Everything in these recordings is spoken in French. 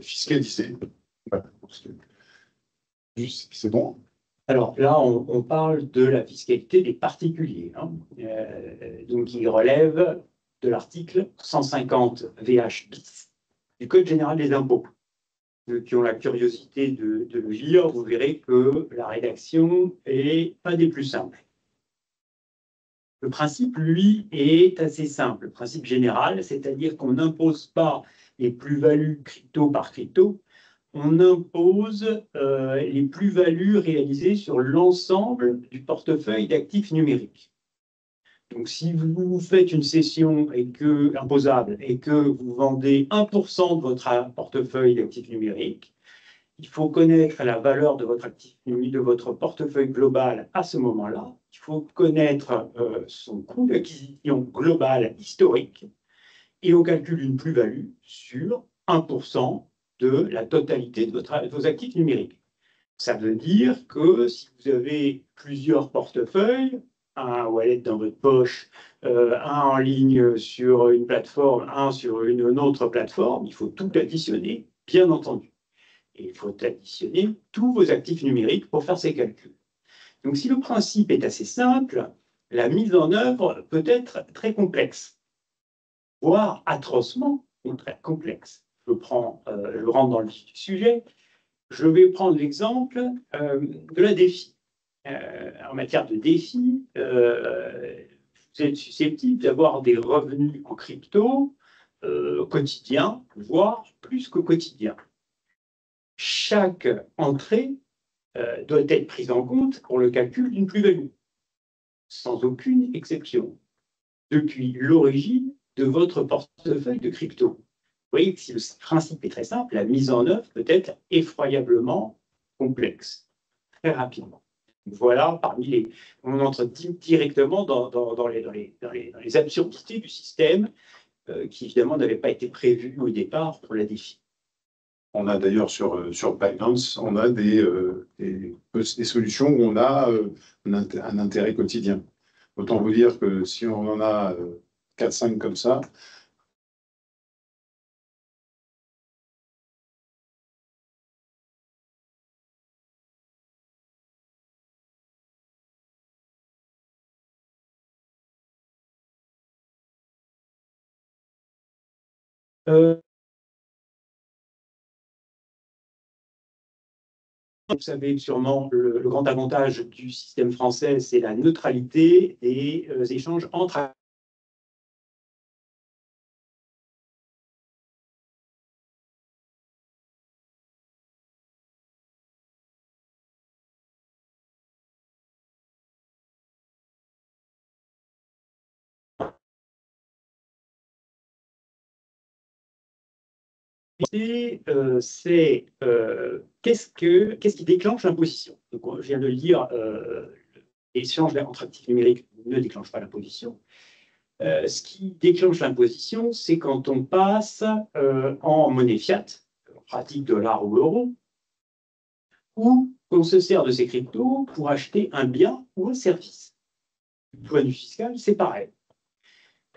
fiscalisé. Voilà. C'est bon. Alors là, on parle de la fiscalité des particuliers, hein, donc qui relève de l'article 150 VH bis du Code général des impôts. Ceux qui ont la curiosité de le lire, vous verrez que la rédaction n'est pas des plus simples. Le principe, lui, est assez simple. Le principe général, c'est-à-dire qu'on n'impose pas les plus-values crypto par crypto, on impose les plus-values réalisées sur l'ensemble du portefeuille d'actifs numériques. Donc, si vous faites une cession imposable et que vous vendez 1% de votre portefeuille d'actifs numériques, il faut connaître la valeur de votre portefeuille global à ce moment-là. Il faut connaître son coût d'acquisition global historique et on calcule une plus-value sur 1% de la totalité de vos actifs numériques. Ça veut dire que si vous avez plusieurs portefeuilles, un wallet dans votre poche, un en ligne sur une plateforme, un sur une autre plateforme, il faut tout additionner, bien entendu. Et il faut additionner tous vos actifs numériques pour faire ces calculs. Donc si le principe est assez simple, la mise en œuvre peut être très complexe, voire atrocement très complexe. Je rentre dans le sujet. Je vais prendre l'exemple de la défi. En matière de défi, vous êtes susceptible d'avoir des revenus en crypto quotidiens, voire plus que quotidiens. Chaque entrée doit être prise en compte pour le calcul d'une plus-value, sans aucune exception, depuis l'origine de votre portefeuille de crypto. Vous voyez que si le principe est très simple, la mise en œuvre peut être effroyablement complexe, très rapidement. Voilà, on entre directement dans les absurdités du système qui, évidemment, n'avaient pas été prévues au départ pour la défi. On a d'ailleurs sur Binance, on a des solutions où on a un intérêt quotidien. Autant vous dire que si on en a 4-5 comme ça, vous savez sûrement, le grand avantage du système français, c'est la neutralité des échanges entre c'est qu'est-ce qui déclenche l'imposition. Donc, je viens de le dire, l'échange entre actifs numériques ne déclenche pas l'imposition. Ce qui déclenche l'imposition, c'est quand on passe en monnaie fiat, en pratique dollar ou euro, ou qu'on se sert de ces cryptos pour acheter un bien ou un service. Du point de vue fiscal, c'est pareil.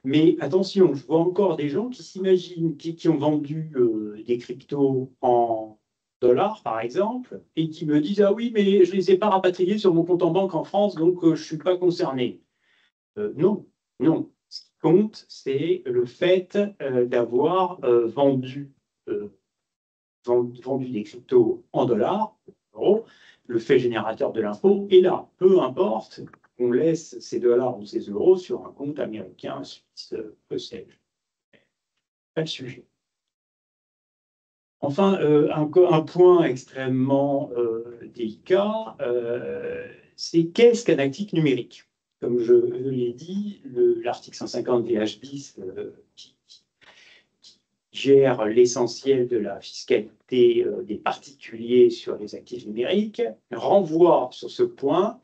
Mais attention, je vois encore des gens qui s'imaginent, qui ont vendu des cryptos en dollars, par exemple, et qui me disent « Ah oui, mais je ne les ai pas rapatriés sur mon compte en banque en France, donc je ne suis pas concerné. » Non, non. Ce qui compte, c'est le fait d'avoir vendu des cryptos en dollars, en euros. Le fait générateur de l'impôt est là. Peu importe qu'on laisse ces dollars ou ces euros sur un compte américain, suisse, que sais-je. Pas le sujet. Enfin, un point extrêmement délicat, c'est qu'est-ce qu'un actif numérique? Comme je l'ai dit, l'article 150 VH bis qui gère l'essentiel de la fiscalité des particuliers sur les actifs numériques renvoie sur ce point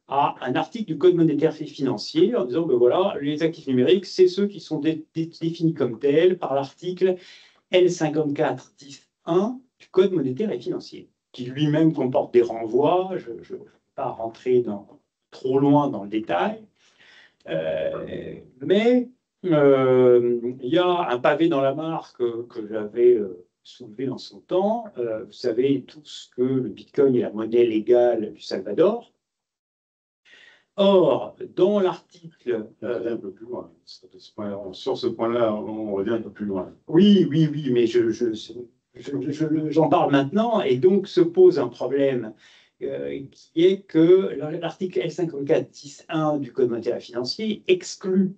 à un article du Code monétaire et financier en disant que voilà, les actifs numériques, c'est ceux qui sont définis comme tels par l'article L54-10-1 du Code monétaire et financier, qui lui-même comporte des renvois. Je ne vais pas rentrer trop loin dans le détail, mais il y a un pavé dans la mare que j'avais soulevé en son temps. Vous savez tous que le Bitcoin est la monnaie légale du Salvador. Or, dans l'article... On revient un peu plus loin. Sur ce point-là, on revient un peu plus loin. Oui, mais j'en parle maintenant, et donc se pose un problème qui est que l'article L54-10-1 du Code monétaire et financier exclut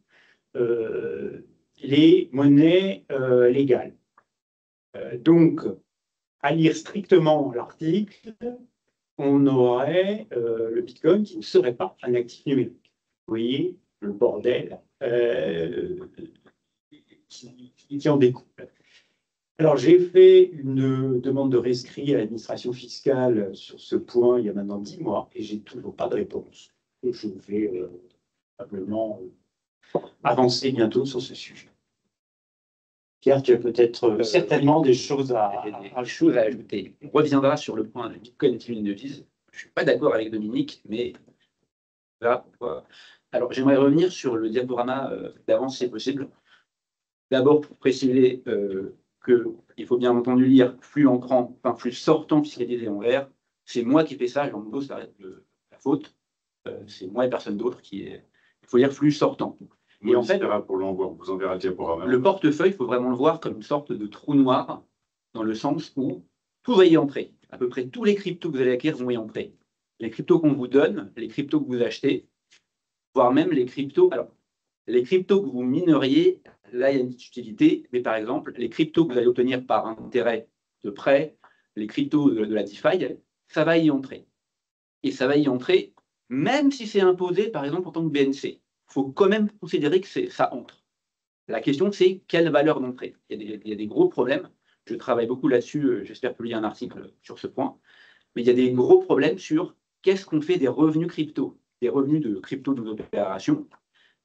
les monnaies légales. Donc, à lire strictement l'article, on aurait le Bitcoin qui ne serait pas un actif numérique. Vous voyez le bordel qui en découle. Alors, j'ai fait une demande de rescrit à l'administration fiscale sur ce point il y a maintenant 10 mois et j'ai toujours pas de réponse. Je vais probablement avancer bientôt sur ce sujet. Pierre, tu as peut-être certainement des choses à ajouter. On reviendra sur le point de Bitcoin est une devise. Je ne suis pas d'accord avec Dominique, mais là, voilà. Alors, j'aimerais revenir sur le diaporama d'avant, si c'est possible. D'abord, pour préciser qu'il faut bien entendu lire flux entrant, enfin flux sortant fiscalisé en vert. C'est moi qui fais ça, j'endosse la faute. C'est moi et personne d'autre qui est. Il faut lire flux sortant. Et en fait, pour l'envoi, on vous enverra le diaporama. Le portefeuille, il faut vraiment le voir comme une sorte de trou noir, dans le sens où tout va y entrer. À peu près tous les cryptos que vous allez acquérir vont y entrer. Les cryptos qu'on vous donne, les cryptos que vous achetez, voire même les cryptos. Alors, les cryptos que vous mineriez, là, il y a une petite utilité, mais par exemple, les cryptos que vous allez obtenir par intérêt de prêt, les cryptos de la DeFi, ça va y entrer. Et ça va y entrer, même si c'est imposé, par exemple, en tant que BNC. Il faut quand même considérer que ça entre. La question, c'est quelle valeur d'entrée. Il y a des gros problèmes. Je travaille beaucoup là-dessus. J'espère publier un article sur ce point. Mais il y a des gros problèmes sur qu'est-ce qu'on fait des revenus crypto, des revenus de crypto de nos opérations.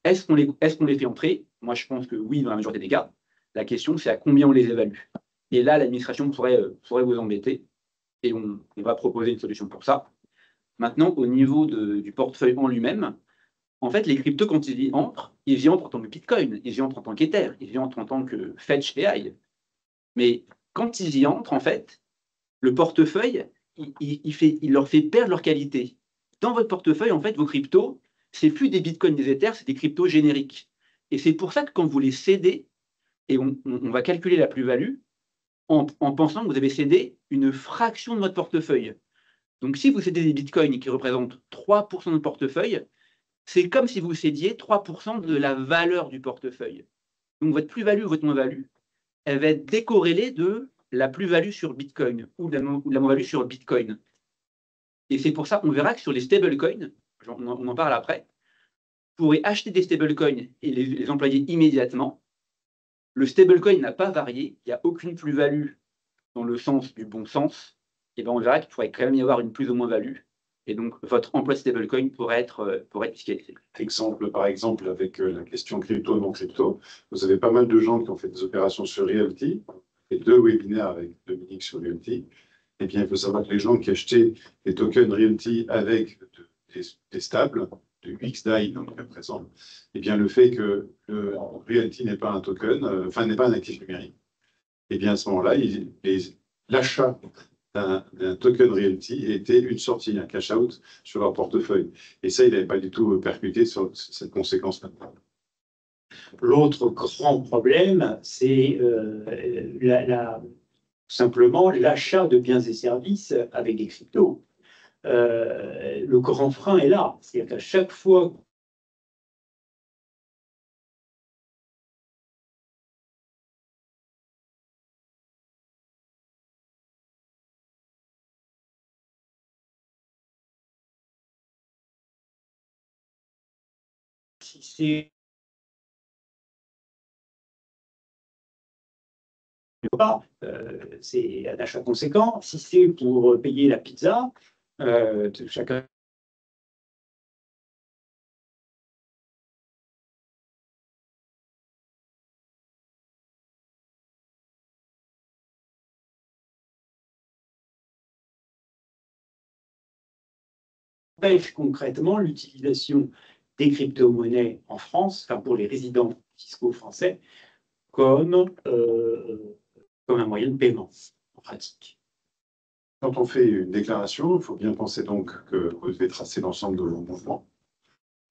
Est-ce qu'on les fait entrer? Moi, je pense que oui, dans la majorité des cas. La question, c'est à combien on les évalue. Et là, l'administration pourrait vous embêter. Et on va proposer une solution pour ça. Maintenant, au niveau du portefeuille en lui-même, en fait, les cryptos, quand ils y entrent en tant que Bitcoin, ils y entrent en tant qu'Ether, ils y entrent en tant que Fetch AI. Mais quand ils y entrent, en fait, le portefeuille, il leur fait perdre leur qualité. Dans votre portefeuille, en fait, vos cryptos, c'est plus des Bitcoins, des Ethers, c'est des cryptos génériques. Et c'est pour ça que quand vous les cédez, et on va calculer la plus-value, en pensant que vous avez cédé une fraction de votre portefeuille. Donc, si vous cédez des Bitcoins qui représentent 3% de votre portefeuille, c'est comme si vous cédiez 3% de la valeur du portefeuille. Donc, votre plus-value ou votre moins-value, elle va être décorrélée de la plus-value sur Bitcoin ou de la moins-value sur Bitcoin. Et c'est pour ça qu'on verra que sur les stablecoins, on en parle après, vous pourrez acheter des stablecoins et les employer immédiatement. Le stablecoin n'a pas varié, il n'y a aucune plus-value dans le sens du bon sens. Et bien on verra qu'il pourrait quand même y avoir une plus ou moins-value. Et donc, votre emploi de stablecoin pourrait être fiscalisé. Par exemple, avec la question crypto, non crypto, vous avez pas mal de gens qui ont fait des opérations sur Realty, et 2 webinaires avec Dominique sur Realty. Eh bien, il faut savoir que les gens qui achetaient des tokens Realty avec des stables, de XDAI dans le cas présent, eh bien, le fait que le Realty n'est pas un token, n'est pas un actif numérique, eh bien, à ce moment-là, l'achat d'un token Realty était une sortie, un cash-out sur leur portefeuille. Et ça, il n'avait pas du tout percuté sur cette conséquence maintenant. L'autre grand problème, c'est simplement l'achat de biens et services avec des cryptos. Le grand frein est là. C'est-à-dire qu'à chaque fois si c'est c'est un achat conséquent. Si c'est pour payer la pizza, chacun empêche concrètement l'utilisation des crypto-monnaies en France, enfin pour les résidents fiscaux français, comme comme un moyen de paiement, en pratique. Quand on fait une déclaration, il faut bien penser donc que vous devez tracer l'ensemble de vos mouvements.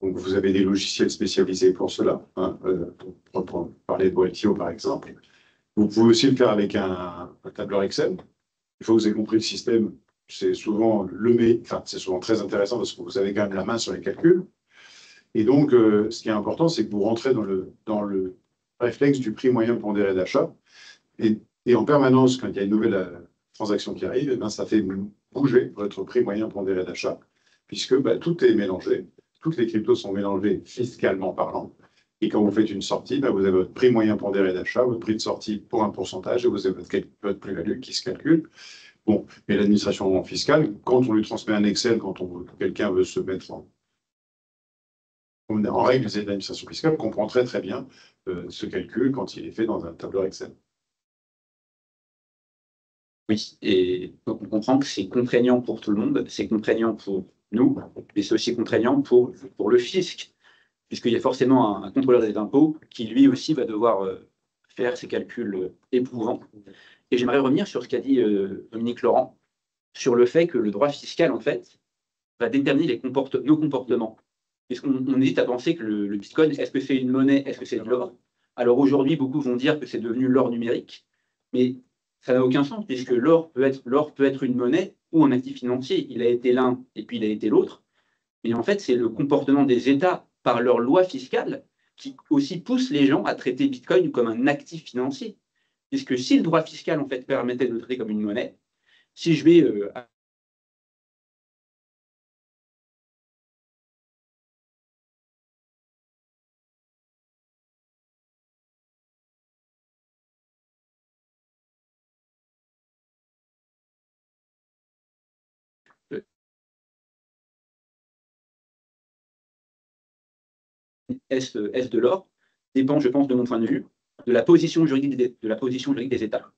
Donc, vous avez des logiciels spécialisés pour cela, hein, pour parler de Boetio, par exemple. Vous pouvez aussi le faire avec un tableur Excel. Il faut que vous ayez compris le système. C'est souvent c'est souvent très intéressant parce que vous avez quand même la main sur les calculs. Et donc, ce qui est important, c'est que vous rentrez dans le réflexe du prix moyen pondéré d'achat. Et en permanence, quand il y a une nouvelle transaction qui arrive, eh ben, ça fait bouger votre prix moyen pondéré d'achat, puisque tout est mélangé. Toutes les cryptos sont mélangées fiscalement parlant. Et quand vous faites une sortie, vous avez votre prix moyen pondéré d'achat, votre prix de sortie pour un pourcentage, et vous avez votre plus-value qui se calcule. Bon, et l'administration fiscale, quand on lui transmet un Excel, quand quelqu'un veut se mettre en règle de l'administration fiscale, comprend très très bien ce calcul quand il est fait dans un tableur Excel. Oui, et donc on comprend que c'est contraignant pour tout le monde, c'est contraignant pour nous, mais c'est aussi contraignant pour le fisc, puisqu'il y a forcément un contrôleur des impôts qui lui aussi va devoir faire ces calculs éprouvants. Et j'aimerais revenir sur ce qu'a dit Dominique Laurent, sur le fait que le droit fiscal, en fait, va déterminer nos comportements. Puisqu'on hésite à penser que le Bitcoin, est-ce que c'est une monnaie, est-ce que c'est de l'or? Alors aujourd'hui, beaucoup vont dire que c'est devenu l'or numérique, mais ça n'a aucun sens, puisque l'or peut être une monnaie ou un actif financier. Il a été l'un et puis il a été l'autre. Mais en fait, c'est le comportement des États par leur loi fiscale qui aussi pousse les gens à traiter Bitcoin comme un actif financier. Puisque si le droit fiscal en fait permettait de le traiter comme une monnaie, si je vais est de l'or, dépend, je pense, de mon point de vue, de la position juridique des États.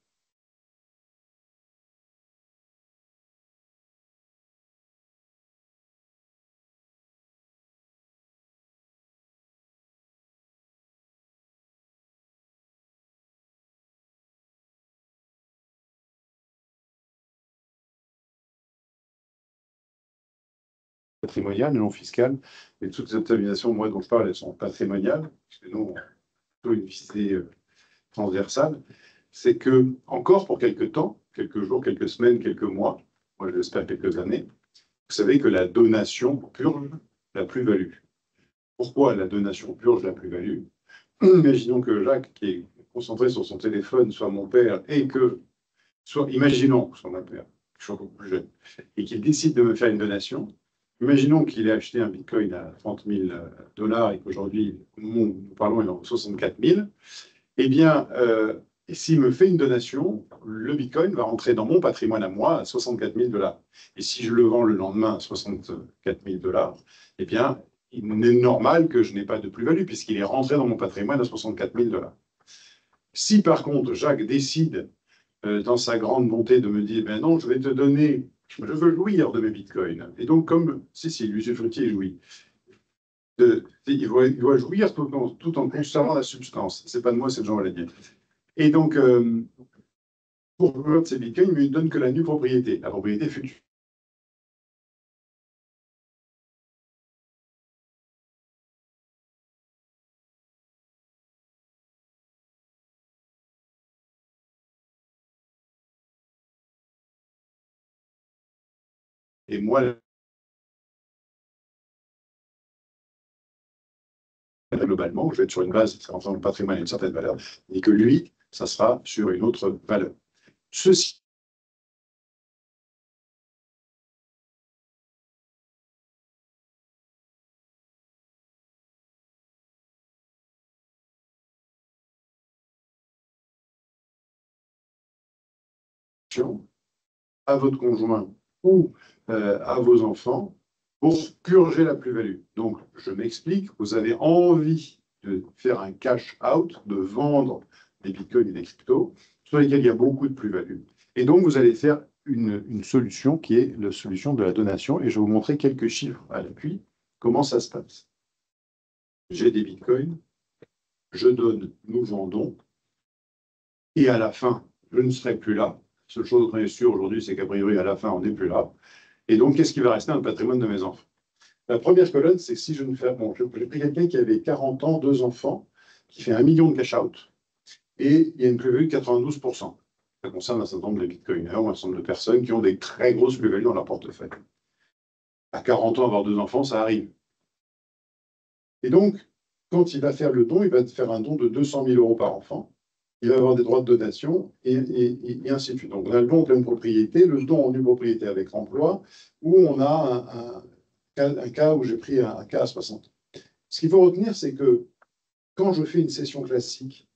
Patrimoniales, non fiscales, et toutes les optimisations, moi, dont je parle, elles sont patrimoniales, puisque nous, on a plutôt une visée transversale. C'est que, encore pour quelques temps, quelques jours, quelques semaines, quelques mois, moi j'espère quelques années, vous savez que la donation purge la plus-value. Pourquoi la donation purge la plus-value? Imaginons que Jacques, qui est concentré sur son téléphone, soit mon père, et que, imaginons, soit mon père, je suis encore plus jeune, et qu'il décide de me faire une donation. Imaginons qu'il ait acheté un bitcoin à 30 000 $ et qu'aujourd'hui, au moment où nous parlons, il en vaut 64 000. Eh bien, s'il me fait une donation, le bitcoin va rentrer dans mon patrimoine à moi à 64 000 $. Et si je le vends le lendemain à 64 000 $, eh bien, il est normal que je n'ai pas de plus-value puisqu'il est rentré dans mon patrimoine à 64 000 $. Si par contre, Jacques décide, dans sa grande bonté, de me dire, ben non, je vais te donner, je veux jouir de mes bitcoins. Et donc, comme, si, l'usufruitier jouit. Il doit jouir tout en conservant la substance. C'est pas de moi, c'est de Jean Valadier. Et donc, pour jouir de ces bitcoins, il ne me donne que la nue propriété, la propriété future. Et moi, globalement, je vais être sur une base, ça rentre dans le patrimoine à une certaine valeur, et que lui, ça sera sur une autre valeur. Ceci à votre conjoint ou à vos enfants pour purger la plus-value. Donc, je m'explique, vous avez envie de faire un cash out, de vendre des bitcoins et des cryptos sur lesquels il y a beaucoup de plus-value. Et donc, vous allez faire une solution qui est la solution de la donation. Et je vais vous montrer quelques chiffres à l'appui, comment ça se passe. J'ai des bitcoins, je donne, nous vendons, et à la fin, je ne serai plus là. La seule chose qu'on est sûr aujourd'hui, c'est qu'a priori, à la fin, on n'est plus là. Et donc, qu'est-ce qui va rester dans le patrimoine de mes enfants? La première colonne, c'est que si je ne fais... Bon, j'ai pris quelqu'un qui avait 40 ans, 2 enfants, qui fait 1 million de cash-out, et il y a une plus-value de 92%. Ça concerne un certain nombre de bitcoiners, un certain nombre de personnes qui ont des très grosses plus-values dans leur portefeuille. À 40 ans, avoir 2 enfants, ça arrive. Et donc, quand il va faire le don, il va faire un don de 200 000 euros par enfant. Il va avoir des droits de donation et ainsi de suite. Donc, on a le don en pleine propriété, le don en nue propriété avec emploi, où on a un cas où j'ai pris un cas à 60 ans. Ce qu'il faut retenir, c'est que quand je fais une session classique,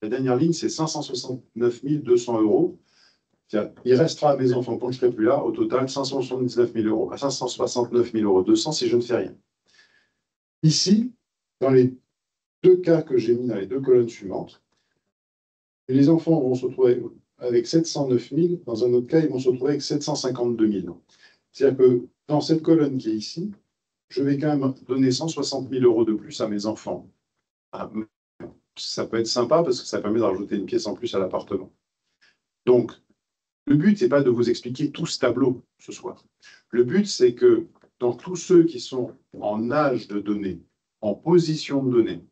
la dernière ligne, c'est 569 200 euros. Il restera à mes enfants quand je ne serai plus là, au total, 569 000 euros, à 569 000 euros 200 si je ne fais rien. Ici, dans les 2 cas que j'ai mis dans les 2 colonnes suivantes, les enfants vont se retrouver avec 709 000, dans un autre cas, ils vont se retrouver avec 752 000. C'est-à-dire que dans cette colonne qui est ici, je vais quand même donner 160 000 euros de plus à mes enfants. Ça peut être sympa parce que ça permet de rajouter une pièce en plus à l'appartement. Donc, le but, ce n'est pas de vous expliquer tout ce tableau ce soir. Le but, c'est que dans tous ceux qui sont en âge de donner, en position de donner,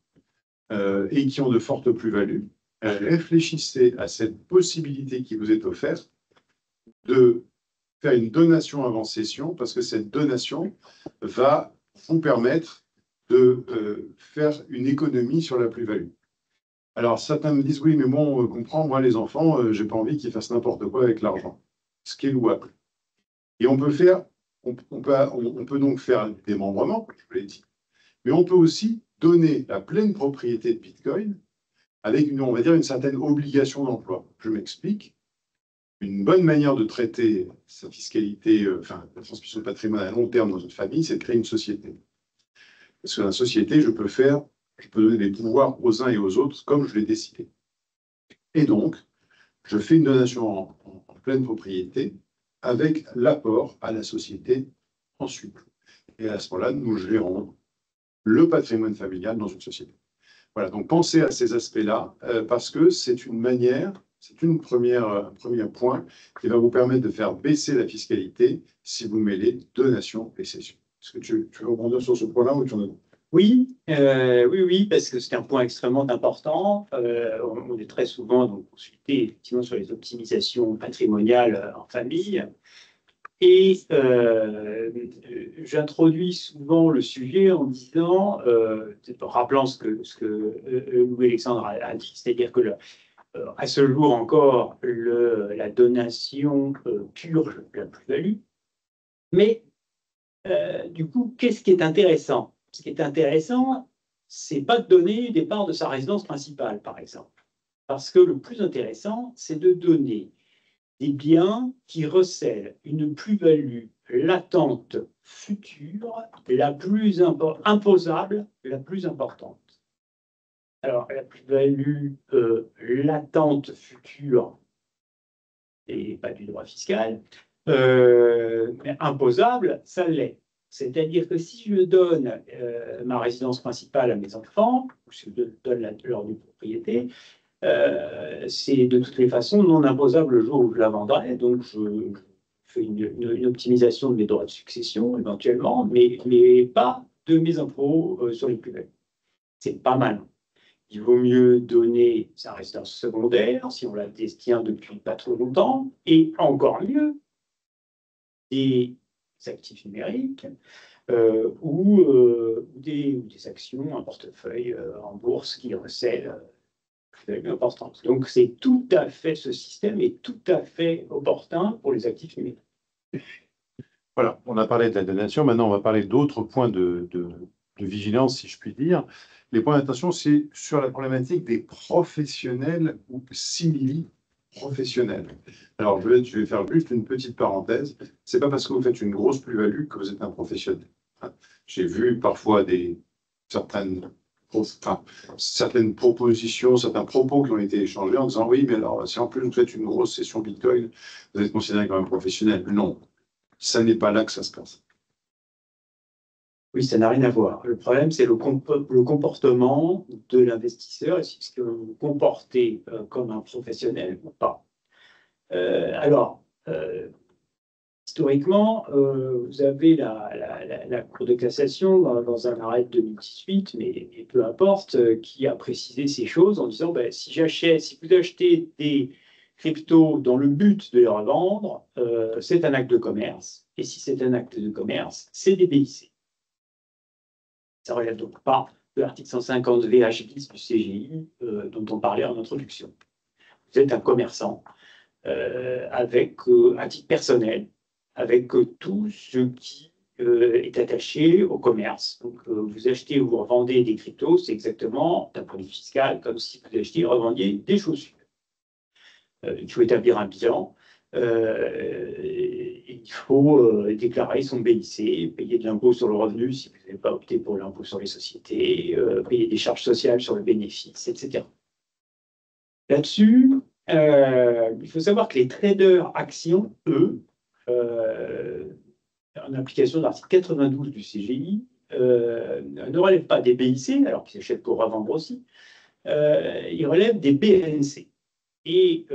et qui ont de fortes plus-values, réfléchissez à cette possibilité qui vous est offerte de faire une donation avant cession, parce que cette donation va vous permettre de faire une économie sur la plus-value. Alors, certains me disent, oui, mais bon, on comprend, moi, les enfants, j'ai pas envie qu'ils fassent n'importe quoi avec l'argent, ce qui est louable. Et on peut donc faire un démembrement, je vous l'ai dit, mais on peut aussi donner la pleine propriété de Bitcoin avec, on va dire, une certaine obligation d'emploi. Je m'explique. Une bonne manière de traiter sa fiscalité, la transmission de patrimoine à long terme dans une famille, c'est de créer une société. Parce que dans la société, je peux donner des pouvoirs aux uns et aux autres comme je l'ai décidé. Et donc, je fais une donation en pleine propriété avec l'apport à la société ensuite. Et à ce moment-là, nous gérons le patrimoine familial dans une société. Voilà, donc pensez à ces aspects-là, parce que c'est une manière, c'est un premier point qui va vous permettre de faire baisser la fiscalité si vous mêlez donation et cession. Est-ce que tu veux rebondir sur ce point-là ou tu en as d'autres? Oui, oui, parce que c'est un point extrêmement important. On est très souvent donc, consulté effectivement sur les optimisations patrimoniales en famille. Et j'introduis souvent le sujet en disant, en rappelant ce que Louis-Alexandre a dit, c'est-à-dire que à ce jour encore, la donation purge la plus-value. Mais du coup, qu'est-ce qui est intéressant? Ce qui est intéressant, c'est pas de donner des parts de sa résidence principale, par exemple. Parce que le plus intéressant, c'est de donner des biens qui recèlent une plus-value latente future la plus imposable, la plus importante. Alors, la plus-value latente future, et pas du droit fiscal, mais imposable, ça l'est. C'est-à-dire que si je donne ma résidence principale à mes enfants, ou si je donne leur nue propriété, c'est de toutes les façons non imposable le jour où je la vendrai. Donc, je fais une optimisation de mes droits de succession, éventuellement, mais pas de mes impôts sur les plus-values. C'est pas mal. Il vaut mieux donner sa résidence secondaire, si on la détient depuis pas trop longtemps, et encore mieux, des actifs numériques ou des actions, un portefeuille en bourse qui recèle une importance. Donc, c'est tout à fait, ce système est tout à fait opportun pour les actifs numériques. Voilà, on a parlé de la donation. Maintenant, on va parler d'autres points de vigilance, si je puis dire. Les points d'attention, c'est sur la problématique des professionnels ou simili-professionnels. Alors, je vais faire juste une petite parenthèse. Ce n'est pas parce que vous faites une grosse plus-value que vous êtes un professionnel. J'ai vu parfois certaines propositions, certains propos qui ont été échangés en disant oui, mais alors si en plus vous faites une grosse session Bitcoin, vous êtes considéré comme un professionnel. Non, ça n'est pas là que ça se passe. Oui, ça n'a rien à voir. Le problème, c'est le comportement de l'investisseur. Est-ce que vous vous comportez comme un professionnel ou pas? Alors, historiquement, vous avez la Cour de cassation dans un arrêt de 2018, mais peu importe, qui a précisé ces choses en disant ben, si vous achetez des cryptos dans le but de les revendre, c'est un acte de commerce. Et si c'est un acte de commerce, c'est des BIC. Ça ne relève donc pas de l'article 150 VH bis du CGI dont on parlait en introduction. Vous êtes un commerçant avec, à titre personnel, avec tout ce qui est attaché au commerce. Donc, vous achetez ou vous revendez des cryptos, c'est exactement, d'un point de vue fiscal, comme si vous achetiez et revendiez des chaussures. Il faut établir un bilan. Il faut déclarer son BIC, payer de l'impôt sur le revenu si vous n'avez pas opté pour l'impôt sur les sociétés, payer des charges sociales sur le bénéfice, etc. Là-dessus, il faut savoir que les traders actions, eux, en application de l'article 92 du CGI, ne relèvent pas des BIC, alors qu'ils achètent pour revendre aussi, ils relèvent des BNC. Et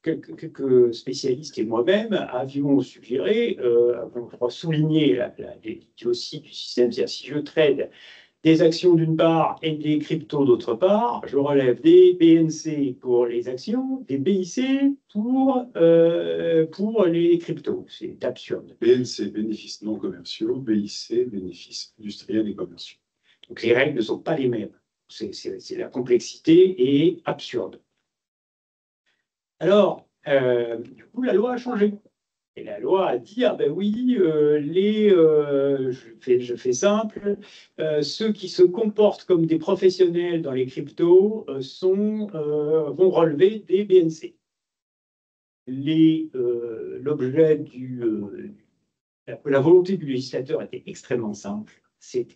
quelques spécialistes et moi-même avions suggéré, pour souligner l'idiotie du système, c'est-à-dire si je trade des actions d'une part et des cryptos d'autre part, je relève des BNC pour les actions, des BIC pour les cryptos. C'est absurde. BNC, bénéfices non commerciaux, BIC, bénéfices industriels et commerciaux. Donc les règles ne sont pas les mêmes. C'est la complexité est absurde. Alors, du coup, la loi a changé. Et la loi a dit, ah ben oui, je fais simple, ceux qui se comportent comme des professionnels dans les cryptos vont relever des BNC. L'objet la volonté du législateur était extrêmement simple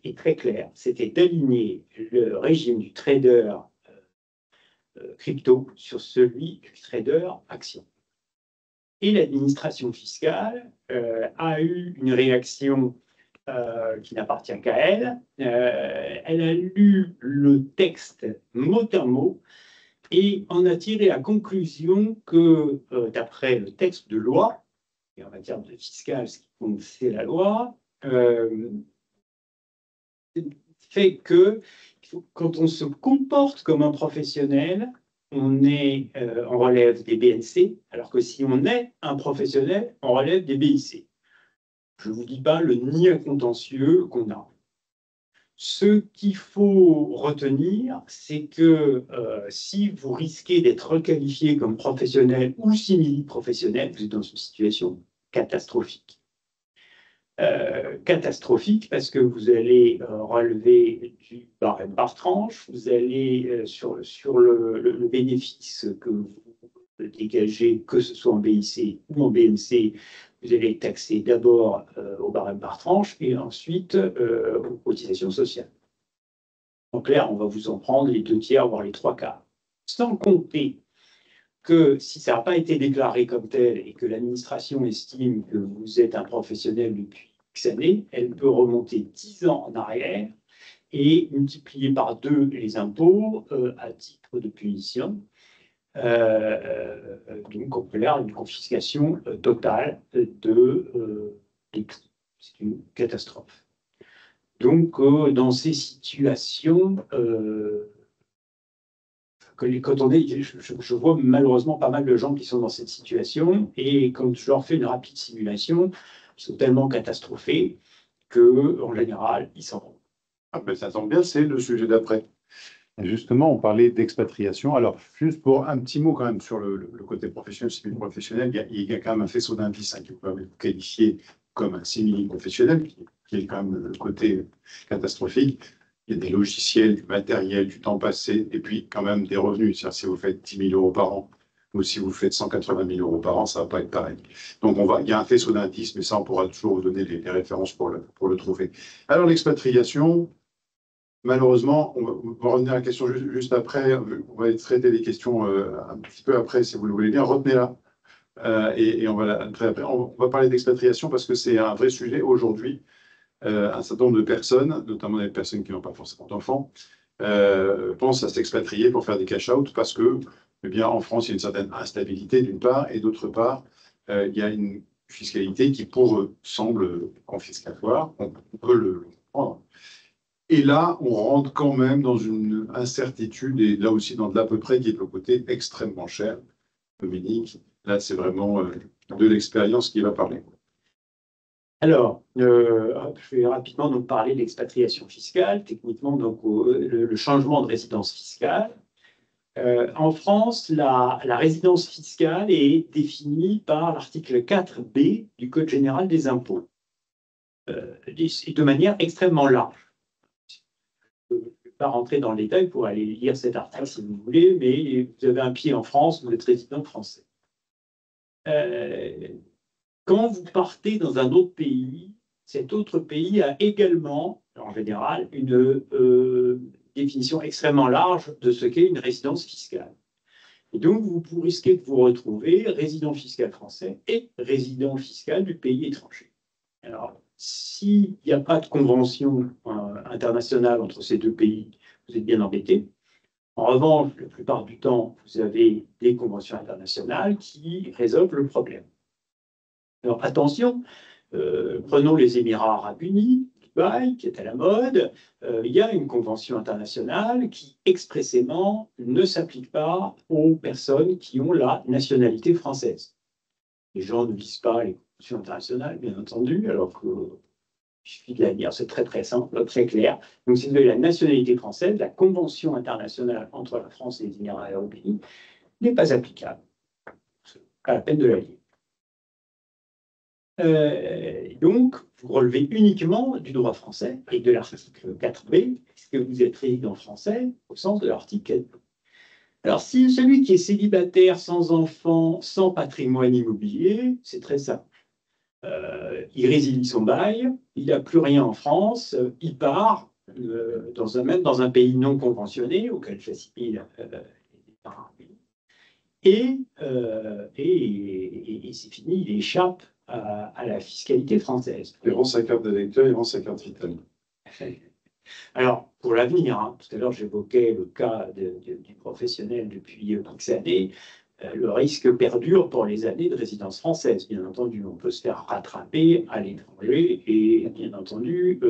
et très claire. C'était d'aligner le régime du trader crypto sur celui du trader action. Et l'administration fiscale a eu une réaction qui n'appartient qu'à elle. Elle a lu le texte mot à mot et en a tiré la conclusion que, d'après le texte de loi, et en matière de fiscale, ce qui compte, c'est la loi, fait que quand on se comporte comme un professionnel, on relève des BNC, alors que si on est un professionnel, on relève des BIC. Je ne vous dis pas le niais contentieux qu'on a. Ce qu'il faut retenir, c'est que si vous risquez d'être requalifié comme professionnel ou simili-professionnel, vous êtes dans une situation catastrophique. Catastrophique parce que vous allez relever du barème par tranche, vous allez sur le bénéfice que vous dégagez, que ce soit en BIC ou en BNC, vous allez être taxé d'abord au barème par tranche et ensuite aux cotisations sociales. En clair, on va vous en prendre les 2/3, voire les 3/4. Sans compter que si ça n'a pas été déclaré comme tel et que l'administration estime que vous êtes un professionnel depuis X années, elle peut remonter 10 ans en arrière et multiplier par 2 les impôts à titre de punition. Donc, on peut faire une confiscation totale de tout. C'est une catastrophe. Donc, dans ces situations, quand on est, je vois malheureusement pas mal de gens qui sont dans cette situation, et quand je leur fais une rapide simulation, ils sont tellement catastrophés qu'en général, ils s'en vont. Ah ben ça tombe bien, c'est le sujet d'après. Et justement, on parlait d'expatriation. Alors, juste pour un petit mot quand même sur le côté professionnel, semi-professionnel, il y a quand même un faisceau d'indices qui peut vous qualifier comme un semi-professionnel, qui est quand même le côté catastrophique. Il y a des logiciels, du matériel, du temps passé, et puis quand même des revenus. C'est-à-dire si vous faites 10 000 euros par an, ou si vous faites 180 000 euros par an, ça ne va pas être pareil. Donc il y a un faisceau d'indices, mais ça, on pourra toujours vous donner les références pour le trouver. Alors l'expatriation, malheureusement, on va revenir à la question juste après. On va traiter les questions un petit peu après, si vous le voulez bien. Retenez-la. Et on va traiter après. On va parler d'expatriation parce que c'est un vrai sujet aujourd'hui. Un certain nombre de personnes, notamment des personnes qui n'ont pas forcément d'enfants, pensent à s'expatrier pour faire des cash-out parce que eh bien, en France, il y a une certaine instabilité d'une part, et d'autre part, il y a une fiscalité qui, pour eux, semble confiscatoire. On peut le comprendre. Et là, on rentre quand même dans une incertitude, et là aussi dans de l'à peu près, qui est le côté extrêmement cher. Dominique, là, c'est vraiment de l'expérience qui va parler. Alors, je vais rapidement donc parler de l'expatriation fiscale. Techniquement, donc, le changement de résidence fiscale. En France, la résidence fiscale est définie par l'article 4B du Code général des impôts, et de manière extrêmement large. Je ne vais pas rentrer dans le détail pour aller lire cet article si vous voulez, mais vous avez un pied en France, vous êtes résident français. Quand vous partez dans un autre pays, cet autre pays a également, en général, une définition extrêmement large de ce qu'est une résidence fiscale. Et donc, vous risquez de vous retrouver résident fiscal français et résident fiscal du pays étranger. Alors, s'il n'y a pas de convention internationale entre ces deux pays, vous êtes bien embêté. En revanche, la plupart du temps, vous avez des conventions internationales qui résolvent le problème. Alors, attention, prenons les Émirats arabes unis, Dubaï, qui est à la mode. Il y a une convention internationale qui expressément ne s'applique pas aux personnes qui ont la nationalité française. Les gens ne lisent pas les conventions internationales, bien entendu, alors que il suffit de la lire, c'est très très simple, très clair. Donc, si vous avez la nationalité française, la convention internationale entre la France et les Émirats arabes unis n'est pas applicable. C'est pas la peine de la lire. Donc, vous relevez uniquement du droit français et de l'article 4B, puisque vous êtes résident français au sens de l'article 4B. Alors, si celui qui est célibataire, sans enfant, sans patrimoine immobilier, c'est très simple. Il résilie son bail, il n'a plus rien en France, il part même dans un pays non conventionné auquel j'assimile et c'est fini, il échappe à la fiscalité française. Il rend sa carte d'électeur, il rend sa carte vitale. Alors, pour l'avenir, hein, tout à l'heure j'évoquais le cas du professionnel depuis X années, le risque perdure pour les années de résidence française. Bien entendu, on peut se faire rattraper à l'étranger et bien entendu,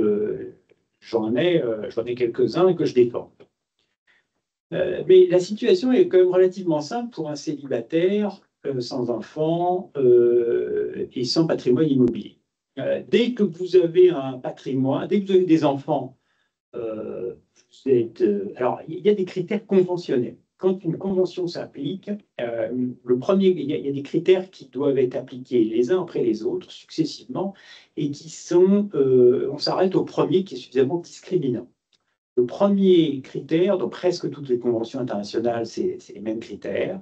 j'en ai quelques-uns que je défends. Mais la situation est quand même relativement simple pour un célibataire sans enfant et sans patrimoine immobilier. Dès que vous avez un patrimoine, dès que vous avez des enfants, alors il y a des critères conventionnels. Quand une convention s'applique, il y a des critères qui doivent être appliqués les uns après les autres, successivement, et qui sont, on s'arrête au premier qui est suffisamment discriminant. Le premier critère, dans presque toutes les conventions internationales, c'est les mêmes critères.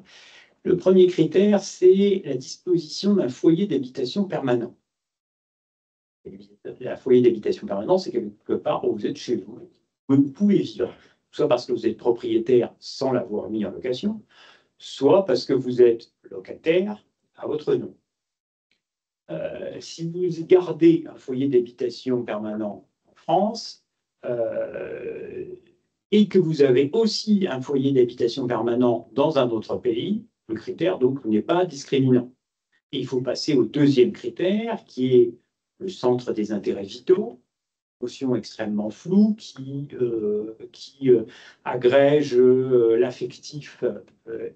Le premier critère, c'est la disposition d'un foyer d'habitation permanent. Un foyer d'habitation permanent, c'est quelque part où vous êtes chez vous. Vous pouvez vivre, soit parce que vous êtes propriétaire sans l'avoir mis en location, soit parce que vous êtes locataire à votre nom. Si vous gardez un foyer d'habitation permanent en France, et que vous avez aussi un foyer d'habitation permanent dans un autre pays, le critère donc n'est pas discriminant. Et il faut passer au deuxième critère qui est le centre des intérêts vitaux, notion extrêmement floue qui agrège l'affectif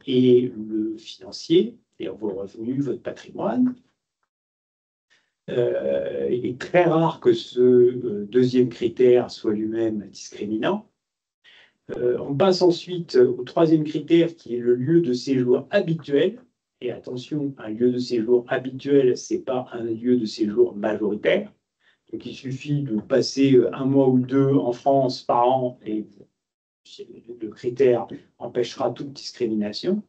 et le financier, c'est-à-dire vos revenus, votre patrimoine. Il est très rare que ce deuxième critère soit lui-même discriminant. On passe ensuite au troisième critère qui est le lieu de séjour habituel. Et attention, un lieu de séjour habituel, ce n'est pas un lieu de séjour majoritaire. Donc il suffit de passer un mois ou deux en France par an et le critère empêchera toute discrimination.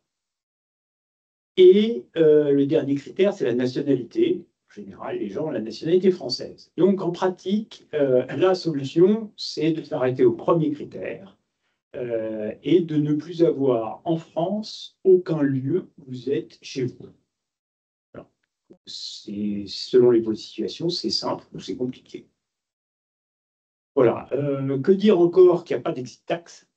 Et le dernier critère, c'est la nationalité. En général, les gens ont la nationalité française. Donc, en pratique, la solution, c'est de s'arrêter au premier critère et de ne plus avoir en France aucun lieu où vous êtes chez vous. Alors, selon les situations, c'est simple ou c'est compliqué. Voilà. Que dire encore qu'il n'y a pas d'exit tax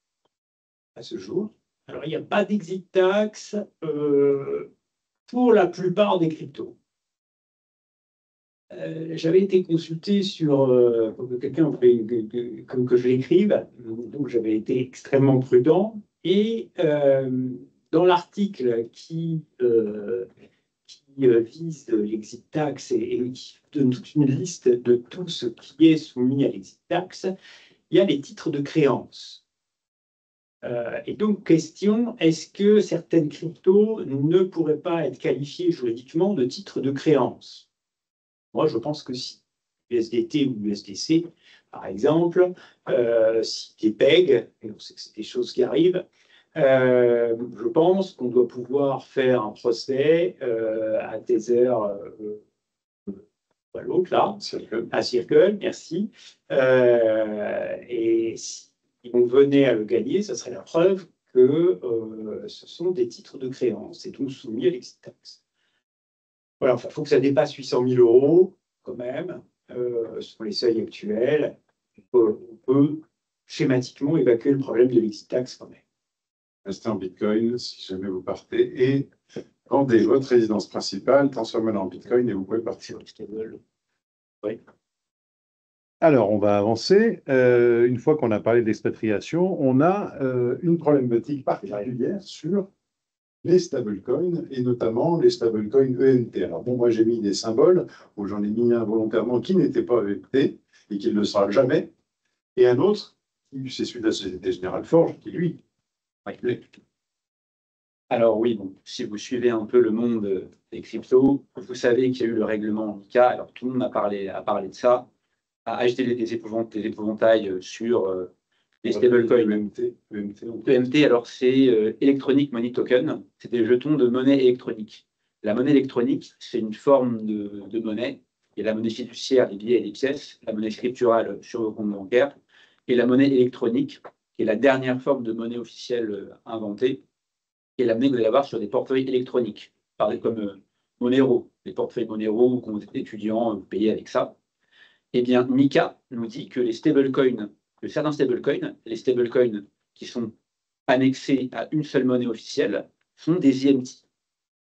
à ce jour? Alors, il n'y a pas d'exit tax pour la plupart des cryptos. J'avais été consulté sur quelqu'un voulait que je l'écrive, donc j'avais été extrêmement prudent. Et dans l'article qui vise l'exit tax et qui donne toute une liste de tout ce qui est soumis à l'exit tax, il y a les titres de créance. Et donc, question, est-ce que certaines cryptos ne pourraient pas être qualifiées juridiquement de titres de créance? Moi, je pense que si. USDT ou USDC, par exemple, si des PEG, et on sait que c'est des choses qui arrivent, je pense qu'on doit pouvoir faire un procès à Tether, à l'autre là, à Circle, merci. Et si on venait à le gagner, ça serait la preuve que ce sont des titres de créance et donc soumis à l'exit tax. Voilà, enfin, il faut que ça dépasse 800 000 euros quand même, sur les seuils actuels. On peut schématiquement évacuer le problème de l'exit tax quand même. Restez en Bitcoin si jamais vous partez et vendez votre résidence principale, transformez-la en Bitcoin et vous pouvez partir. Oui. Alors, on va avancer. Une fois qu'on a parlé d'expatriation, on a une problématique particulière sur les stablecoins et notamment les stablecoins EMT. Alors bon, moi j'ai mis des symboles où j'en ai mis un volontairement qui n'était pas EMT et qui ne le sera jamais, et un autre, c'est celui de la Société Générale Forge, qui lui, l'est. Alors oui, bon, si vous suivez un peu le monde des cryptos, vous savez qu'il y a eu le règlement MiCA. Alors tout le monde a parlé de ça, a agité des épouvantails sur les stablecoins. EMT, alors c'est Electronic Money Token, c'est des jetons de monnaie électronique. La monnaie électronique, c'est une forme de monnaie. Il y a la monnaie fiduciaire, les billets et les pièces, la monnaie scripturale sur vos comptes bancaires, et la monnaie électronique, qui est la dernière forme de monnaie officielle inventée, et la monnaie que vous allez avoir sur des portefeuilles électroniques, comme Monero, les portefeuilles Monero, quand vous êtes étudiant, vous payez avec ça. Eh bien, MiCA nous dit que les stablecoins, que certains stablecoins, les stablecoins qui sont annexés à une seule monnaie officielle, sont des IMT.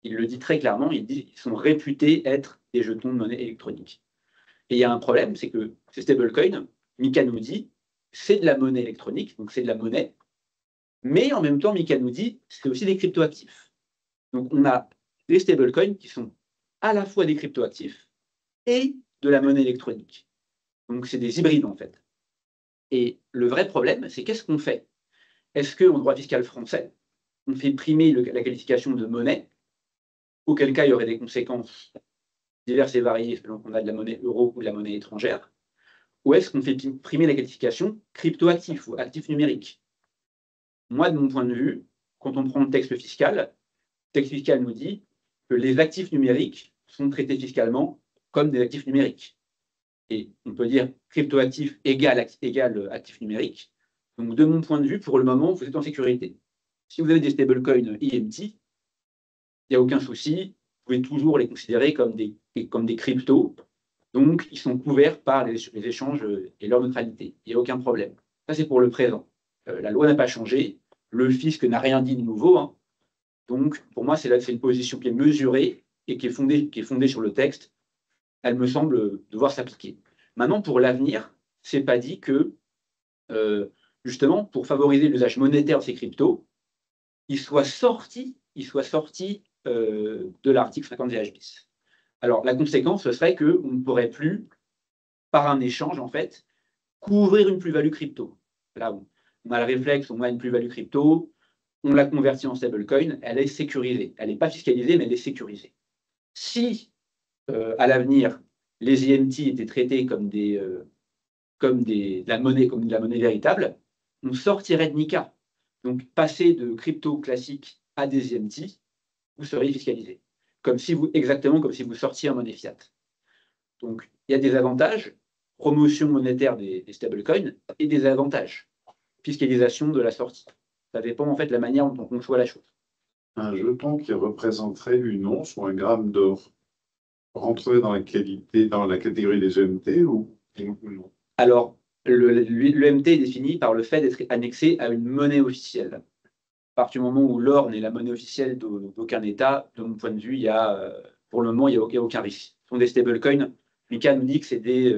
Il le dit très clairement, il dit qu'ils sont réputés être des jetons de monnaie électronique. Et il y a un problème, c'est que ces stablecoins, MiCA nous dit, c'est de la monnaie électronique, donc c'est de la monnaie, mais en même temps, MiCA nous dit, c'est aussi des cryptoactifs. Donc on a des stablecoins qui sont à la fois des cryptoactifs et de la monnaie électronique. Donc c'est des hybrides en fait. Et le vrai problème, c'est qu'est-ce qu'on fait? Est-ce qu'en droit fiscal français, on fait primer la qualification de monnaie, auquel cas il y aurait des conséquences diverses et variées selon qu'on a de la monnaie euro ou de la monnaie étrangère, ou est-ce qu'on fait primer la qualification cryptoactif ou actif numérique? Moi, de mon point de vue, quand on prend le texte fiscal nous dit que les actifs numériques sont traités fiscalement comme des actifs numériques. Et on peut dire cryptoactif égale actif numérique. Donc, de mon point de vue, pour le moment, vous êtes en sécurité. Si vous avez des stablecoins IMT, il n'y a aucun souci. Vous pouvez toujours les considérer comme des cryptos. Donc, ils sont couverts par les échanges et leur neutralité. Il n'y a aucun problème. Ça, c'est pour le présent. La loi n'a pas changé. Le fisc n'a rien dit de nouveau. Hein. Donc, pour moi, c'est une position qui est mesurée et qui est fondée sur le texte. Elle me semble devoir s'appliquer. Maintenant, pour l'avenir, c'est pas dit que, justement, pour favoriser l'usage monétaire de ces cryptos, il soit sorti de l'article 50 VH bis. Alors, la conséquence, ce serait qu'on ne pourrait plus, par un échange, en fait, couvrir une plus-value crypto. Là, on a le réflexe, on a une plus-value crypto, on la convertit en stablecoin, elle est sécurisée. Elle n'est pas fiscalisée, mais elle est sécurisée. Si, à l'avenir, les IMT étaient traités comme de la monnaie véritable, on sortirait de MiCA. Donc, passer de crypto classique à des IMT, vous seriez fiscalisé. Exactement comme si vous sortiez en monnaie fiat. Donc, il y a des avantages, promotion monétaire des stablecoins, et des avantages, fiscalisation de la sortie. Ça dépend en fait de la manière dont on conçoit la chose. Un jeton qui représenterait une once ou un gramme d'or rentrerait dans la catégorie des EMT ou non? Alors, l'EMT est défini par le fait d'être annexé à une monnaie officielle. partir du moment où l'or n'est la monnaie officielle d'aucun État, de mon point de vue, pour le moment, il n'y a aucun risque. Ce sont des stablecoins. Mika nous dit que c'est des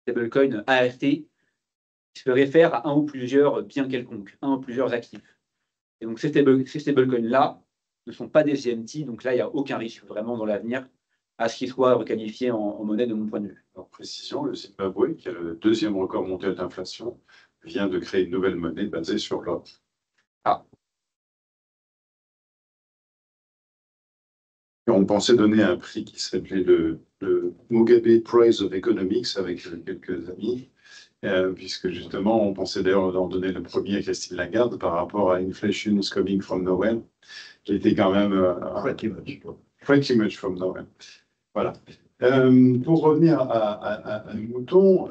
stablecoins ART qui se réfèrent à un ou plusieurs biens quelconques, un ou plusieurs actifs. Et donc, ces stablecoins-là ne sont pas des CMT, donc là, il n'y a aucun risque vraiment dans l'avenir à ce qu'ils soient requalifiés en monnaie de mon point de vue. Alors, précision, le Zimbabwe, qui a le deuxième record mondial d'inflation, vient de créer une nouvelle monnaie basée sur l'or. Ah. On pensait donner un prix qui s'appelait le Mugabe Prize of Economics avec quelques amis, puisque justement, on pensait d'ailleurs d'en donner le premier à Christine Lagarde par rapport à Inflation is coming from nowhere, qui était quand même pretty much from nowhere. Voilà. Pour revenir à nos moutons,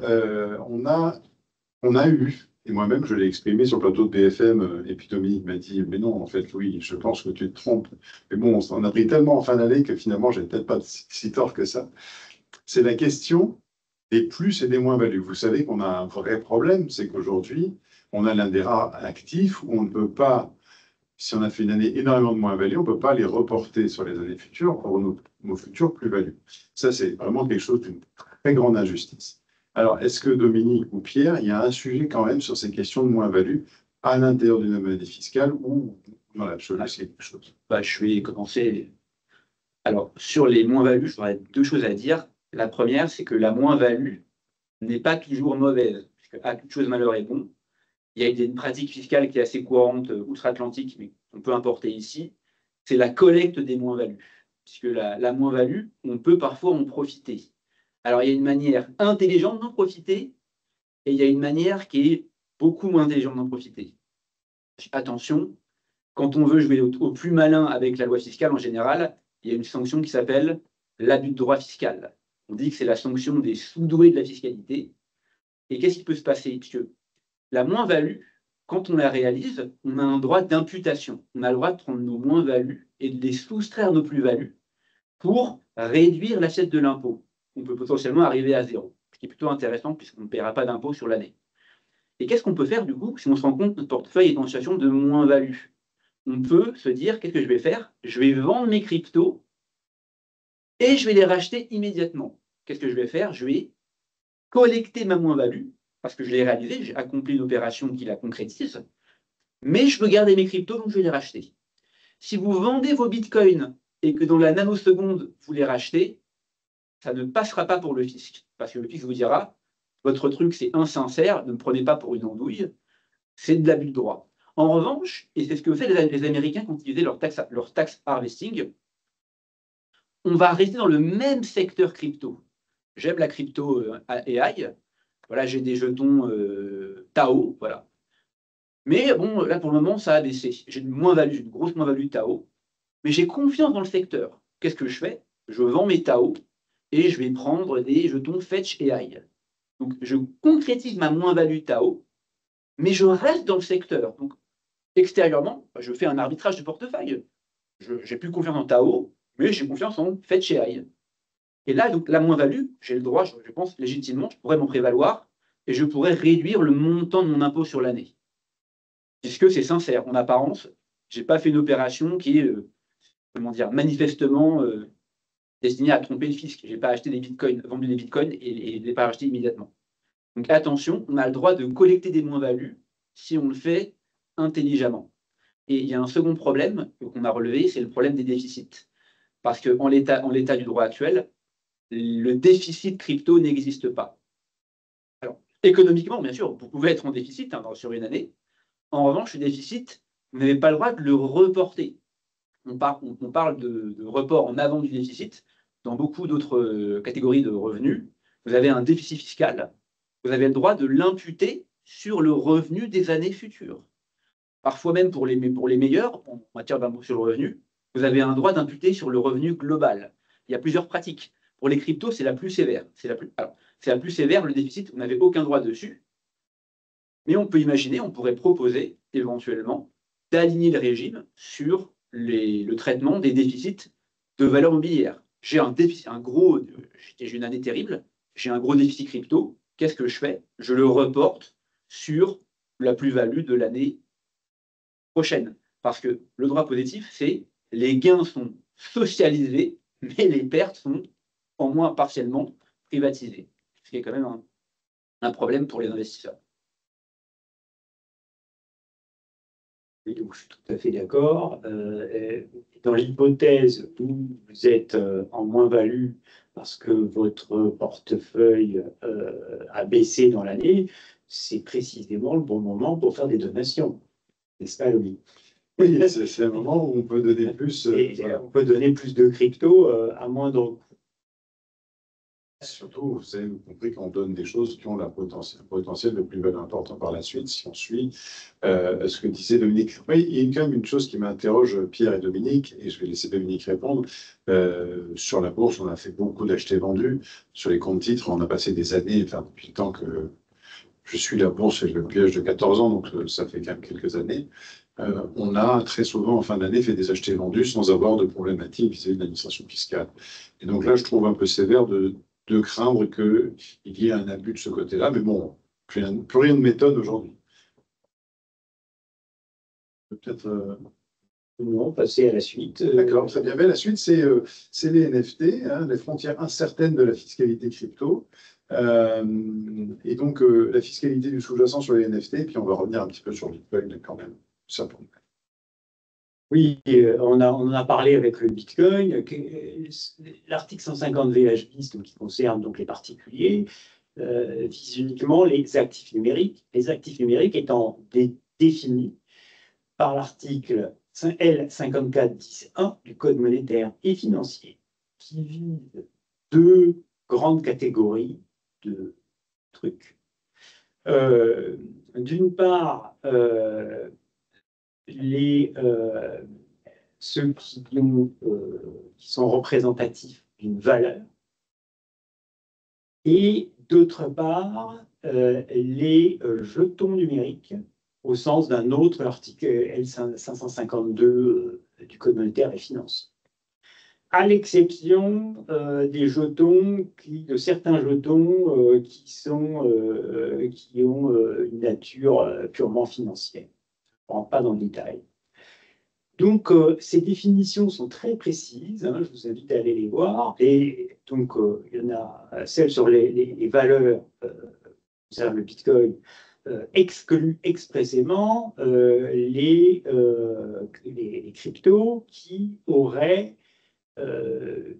on a eu, et moi-même je l'ai exprimé sur le plateau de BFM, et puis Dominique m'a dit, mais non, en fait, Louis, je pense que tu te trompes. Mais bon, on a pris tellement en fin d'année que finalement, j'ai peut-être pas si tort que ça. C'est la question des plus et des moins-values. Vous savez qu'on a un vrai problème, c'est qu'aujourd'hui, on a l'un des rares actifs où on ne peut pas, si on a fait une année énormément de moins-values, on ne peut pas les reporter sur les années futures pour nos futures plus-values. Ça, c'est vraiment quelque chose d'une très grande injustice. Alors, est-ce que Dominique ou Pierre, il y a un sujet quand même sur ces questions de moins-value à l'intérieur d'une anomalie fiscale ou voilà, je laisse quelque chose. Je vais commencer. Alors, sur les moins-values, j'aurais deux choses à dire. La première, c'est que la moins-value n'est pas toujours mauvaise, puisque à toute chose malheur est bon. Il y a une pratique fiscale qui est assez courante outre-Atlantique, mais qu'on peut importer ici, c'est la collecte des moins-values. Puisque la moins-value, on peut parfois en profiter. Alors, il y a une manière intelligente d'en profiter, et il y a une manière qui est beaucoup moins intelligente d'en profiter. Attention, quand on veut jouer au plus malin avec la loi fiscale en général, il y a une sanction qui s'appelle l'abus de droit fiscal. On dit que c'est la sanction des sous-doués de la fiscalité. Et qu'est-ce qui peut se passer? Puisque la moins-value, quand on la réalise, on a un droit d'imputation. On a le droit de prendre nos moins-values et de les soustraire nos plus-values pour réduire l'assiette de l'impôt. On peut potentiellement arriver à zéro, ce qui est plutôt intéressant puisqu'on ne paiera pas d'impôt sur l'année. Et qu'est-ce qu'on peut faire du coup si on se rend compte que notre portefeuille est en situation de moins-value? On peut se dire, qu'est-ce que je vais faire? Je vais vendre mes cryptos et je vais les racheter immédiatement. Qu'est-ce que je vais faire? Je vais collecter ma moins-value parce que je l'ai réalisée, j'ai accompli une opération qui la concrétise, mais je veux garder mes cryptos, donc je vais les racheter. Si vous vendez vos bitcoins et que dans la nanoseconde, vous les rachetez, ça ne passera pas pour le fisc. Parce que le fisc vous dira, votre truc, c'est insincère, ne me prenez pas pour une andouille, c'est de l'abus de droit. En revanche, et c'est ce que font les Américains quand ils faisaient leur tax harvesting, on va rester dans le même secteur crypto. J'aime la crypto AI. Voilà, j'ai des jetons Tao, voilà. Mais bon, là, pour le moment, ça a baissé. J'ai une moins-value, une grosse moins-value Tao, mais j'ai confiance dans le secteur. Qu'est-ce que je fais? Je vends mes Tao et je vais prendre des jetons Fetch AI. Donc, je concrétise ma moins-value Tao, mais je reste dans le secteur. Donc, extérieurement, je fais un arbitrage de portefeuille. J'ai plus confiance en Tao, mais j'ai confiance en Fetch AI. Et là, donc, la moins-value, j'ai le droit, je pense légitimement, je pourrais m'en prévaloir et je pourrais réduire le montant de mon impôt sur l'année. Puisque c'est sincère. En apparence, je n'ai pas fait une opération qui est, manifestement destinée à tromper le fisc. Je n'ai pas acheté des bitcoins, vendu des bitcoins et ne les pas acheté immédiatement. Donc attention, on a le droit de collecter des moins-values si on le fait intelligemment. Et il y a un second problème qu'on a relevé, c'est le problème des déficits. Parce qu'en l'état du droit actuel, le déficit crypto n'existe pas. Alors, économiquement, bien sûr, vous pouvez être en déficit sur une année. En revanche, le déficit, vous n'avez pas le droit de le reporter. On parle de report en avant du déficit. Dans beaucoup d'autres catégories de revenus, vous avez un déficit fiscal. Vous avez le droit de l'imputer sur le revenu des années futures. Parfois même pour les meilleurs, en matière d'impôt sur le revenu, vous avez un droit d'imputer sur le revenu global. Il y a plusieurs pratiques. Pour les cryptos, c'est la plus sévère. C'est la plus sévère, le déficit, vous n'avez aucun droit dessus. Mais on peut imaginer, on pourrait proposer éventuellement d'aligner le régime sur le traitement des déficits de valeur mobilière. J'ai un déficit, j'ai une année terrible, j'ai un gros déficit crypto. Qu'est-ce que je fais? Je le reporte sur la plus-value de l'année prochaine. Parce que le droit positif, c'est les gains sont socialisés, mais les pertes sont au moins partiellement privatisées. Ce qui est quand même un problème pour les investisseurs. Oui, donc je suis tout à fait d'accord. Dans l'hypothèse où vous êtes en moins-value parce que votre portefeuille a baissé dans l'année, c'est précisément le bon moment pour faire des donations. N'est-ce pas, Louis? Oui, c'est un moment où on peut donner plus. Voilà. On peut donner plus de crypto à moindre coût. Surtout, vous avez compris qu'on donne des choses qui ont un potentiel de plus-value important par la suite, si on suit ce que disait Dominique. Oui, il y a quand même une chose qui m'interroge, Pierre et Dominique, et je vais laisser Dominique répondre. Sur la bourse, on a fait beaucoup d'achetés-vendus. Sur les comptes titres, on a passé des années, enfin, depuis le temps que je suis la bourse, et depuis l'âge de 14 ans, donc ça fait quand même quelques années. On a très souvent, en fin d'année, fait des achetés-vendus sans avoir de problématique vis-à-vis de l'administration fiscale. Et donc là, je trouve un peu sévère de craindre qu'il y ait un abus de ce côté-là. Mais bon, plus rien ne m'étonne aujourd'hui. Peut-être. Non, passer à la suite. D'accord, très bien. Mais la suite, c'est les NFT, hein, les frontières incertaines de la fiscalité crypto. Et donc, la fiscalité du sous-jacent sur les NFT, et puis on va revenir un petit peu sur Bitcoin quand même. Ça pour... Oui, on en a parlé avec le Bitcoin. L'article 150 VH bis, donc, qui concerne donc les particuliers, vise uniquement les actifs numériques. Les actifs numériques étant définis par l'article L5410-1 du Code monétaire et financier, qui vise deux grandes catégories de trucs. D'une part, ceux qui sont représentatifs d'une valeur, et d'autre part, les jetons numériques, au sens d'un autre article L552 du Code monétaire et financier. À l'exception des jetons, de certains jetons qui ont une nature purement financière. Je ne rentre pas dans le détail. Donc, ces définitions sont très précises, hein, je vous invite à aller les voir. Et donc, il y en a celles sur les valeurs, le Bitcoin, excluent expressément les cryptos qui auraient la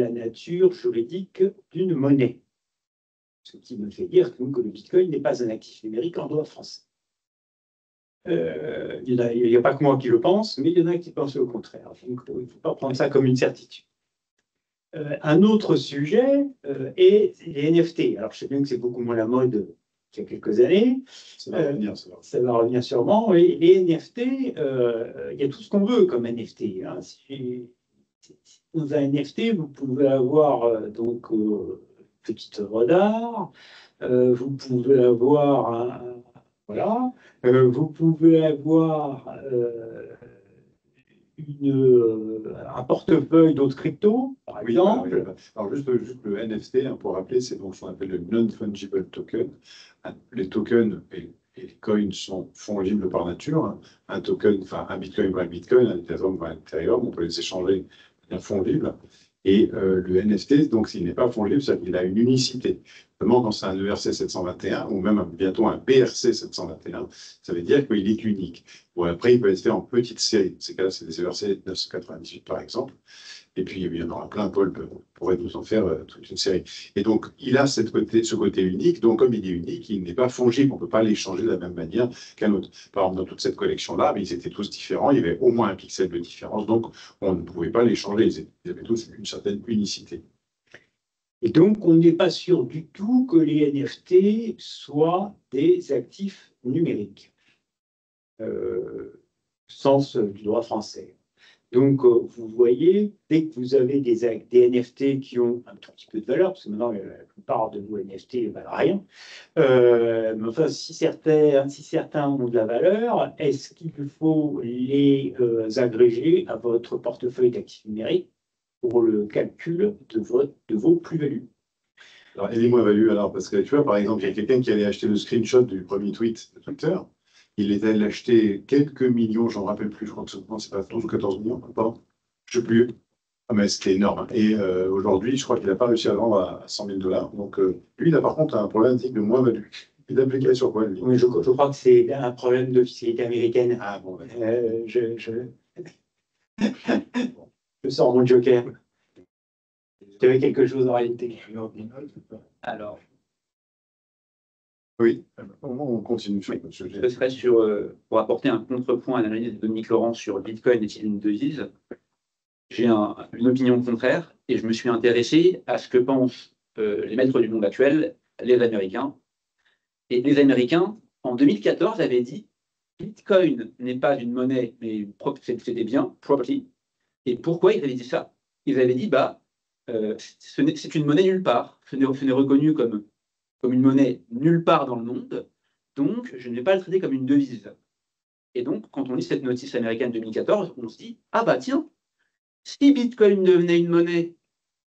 nature juridique d'une monnaie. Ce qui me fait dire que le Bitcoin n'est pas un actif numérique en droit français. Il n'y a pas que moi qui le pense, mais il y en a qui pensent au contraire. Donc, il ne faut pas prendre ça comme une certitude. Un autre sujet est les NFT. Alors, je sais bien que c'est beaucoup moins la mode qu'il y a quelques années. Ça va revenir, ça va revenir sûrement. Et les NFT, il y a tout ce qu'on veut comme NFT. Hein. Dans un NFT, vous pouvez avoir donc petite œuvre d'art, vous pouvez avoir voilà, vous pouvez avoir un portefeuille d'autres cryptos, par exemple. Oui. Alors juste le NFT, hein, pour rappeler, c'est donc ce qu'on appelle le non-fungible token. Les tokens et les coins sont fongibles par nature. Hein. Un token, enfin un bitcoin ou un bitcoin, un Ethereum ou un Ethereum, on peut les échanger de manière fongible. Et le NFT, donc s'il n'est pas fongible, il a une unicité. Notamment quand c'est un ERC 721 ou même bientôt un BRC 721, ça veut dire qu'il est unique. Bon, après, il peut être fait en petites séries. Dans ces cas-là, c'est des ERC 998 par exemple. Et puis, il y en aura plein. Paul pourrait nous en faire toute une série. Et donc, il a ce côté unique. Donc, comme il est unique, il n'est pas fongible. On ne peut pas l'échanger de la même manière qu'un autre. Par exemple, dans toute cette collection-là, ils étaient tous différents. Il y avait au moins un pixel de différence. Donc, on ne pouvait pas l'échanger. Ils avaient tous une certaine unicité. Et donc, on n'est pas sûr du tout que les NFT soient des actifs numériques, sens du droit français. Donc, vous voyez, dès que vous avez des NFT qui ont un tout petit peu de valeur, parce que maintenant, la plupart de vos NFT ne valent rien, mais enfin, si certains ont de la valeur, est-ce qu'il faut les agréger à votre portefeuille d'actifs numériques pour le calcul de vos plus-values? Alors, et les moins-values, alors, parce que tu vois, par exemple, il y a quelqu'un qui allait acheter le screenshot du premier tweet de Twitter, Il est allé l'acheter quelques millions, j'en rappelle plus, je crois que c'est pas 12 ou 14 millions, pardon, je sais plus. Ah, mais c'était énorme. Et aujourd'hui, je crois qu'il n'a pas réussi à vendre à 100 000 $. Donc, lui, il a par contre un problème de moins-value. Il appliqué sur quoi, lui? Oui, je crois que c'est un problème de fiscalité américaine. Ah, bon, ben. Je sors mon joker. Tu avais quelque chose en réalité. Alors, Oui, on continue sur le sujet. ce serait pour apporter un contrepoint à l'analyse de Dominique Laurent sur le Bitcoin est-il une devise. J'ai une opinion contraire et je me suis intéressé à ce que pensent les maîtres du monde actuel, les Américains. Et les Américains, en 2014, avaient dit Bitcoin n'est pas une monnaie, mais c'est des biens, property. Et pourquoi ils avaient dit ça? Ils avaient dit c'est une monnaie nulle part. Ce n'est reconnu comme une monnaie nulle part dans le monde, donc je ne vais pas le traiter comme une devise. Et donc, quand on lit cette notice américaine 2014, on se dit ah bah tiens, si Bitcoin devenait une monnaie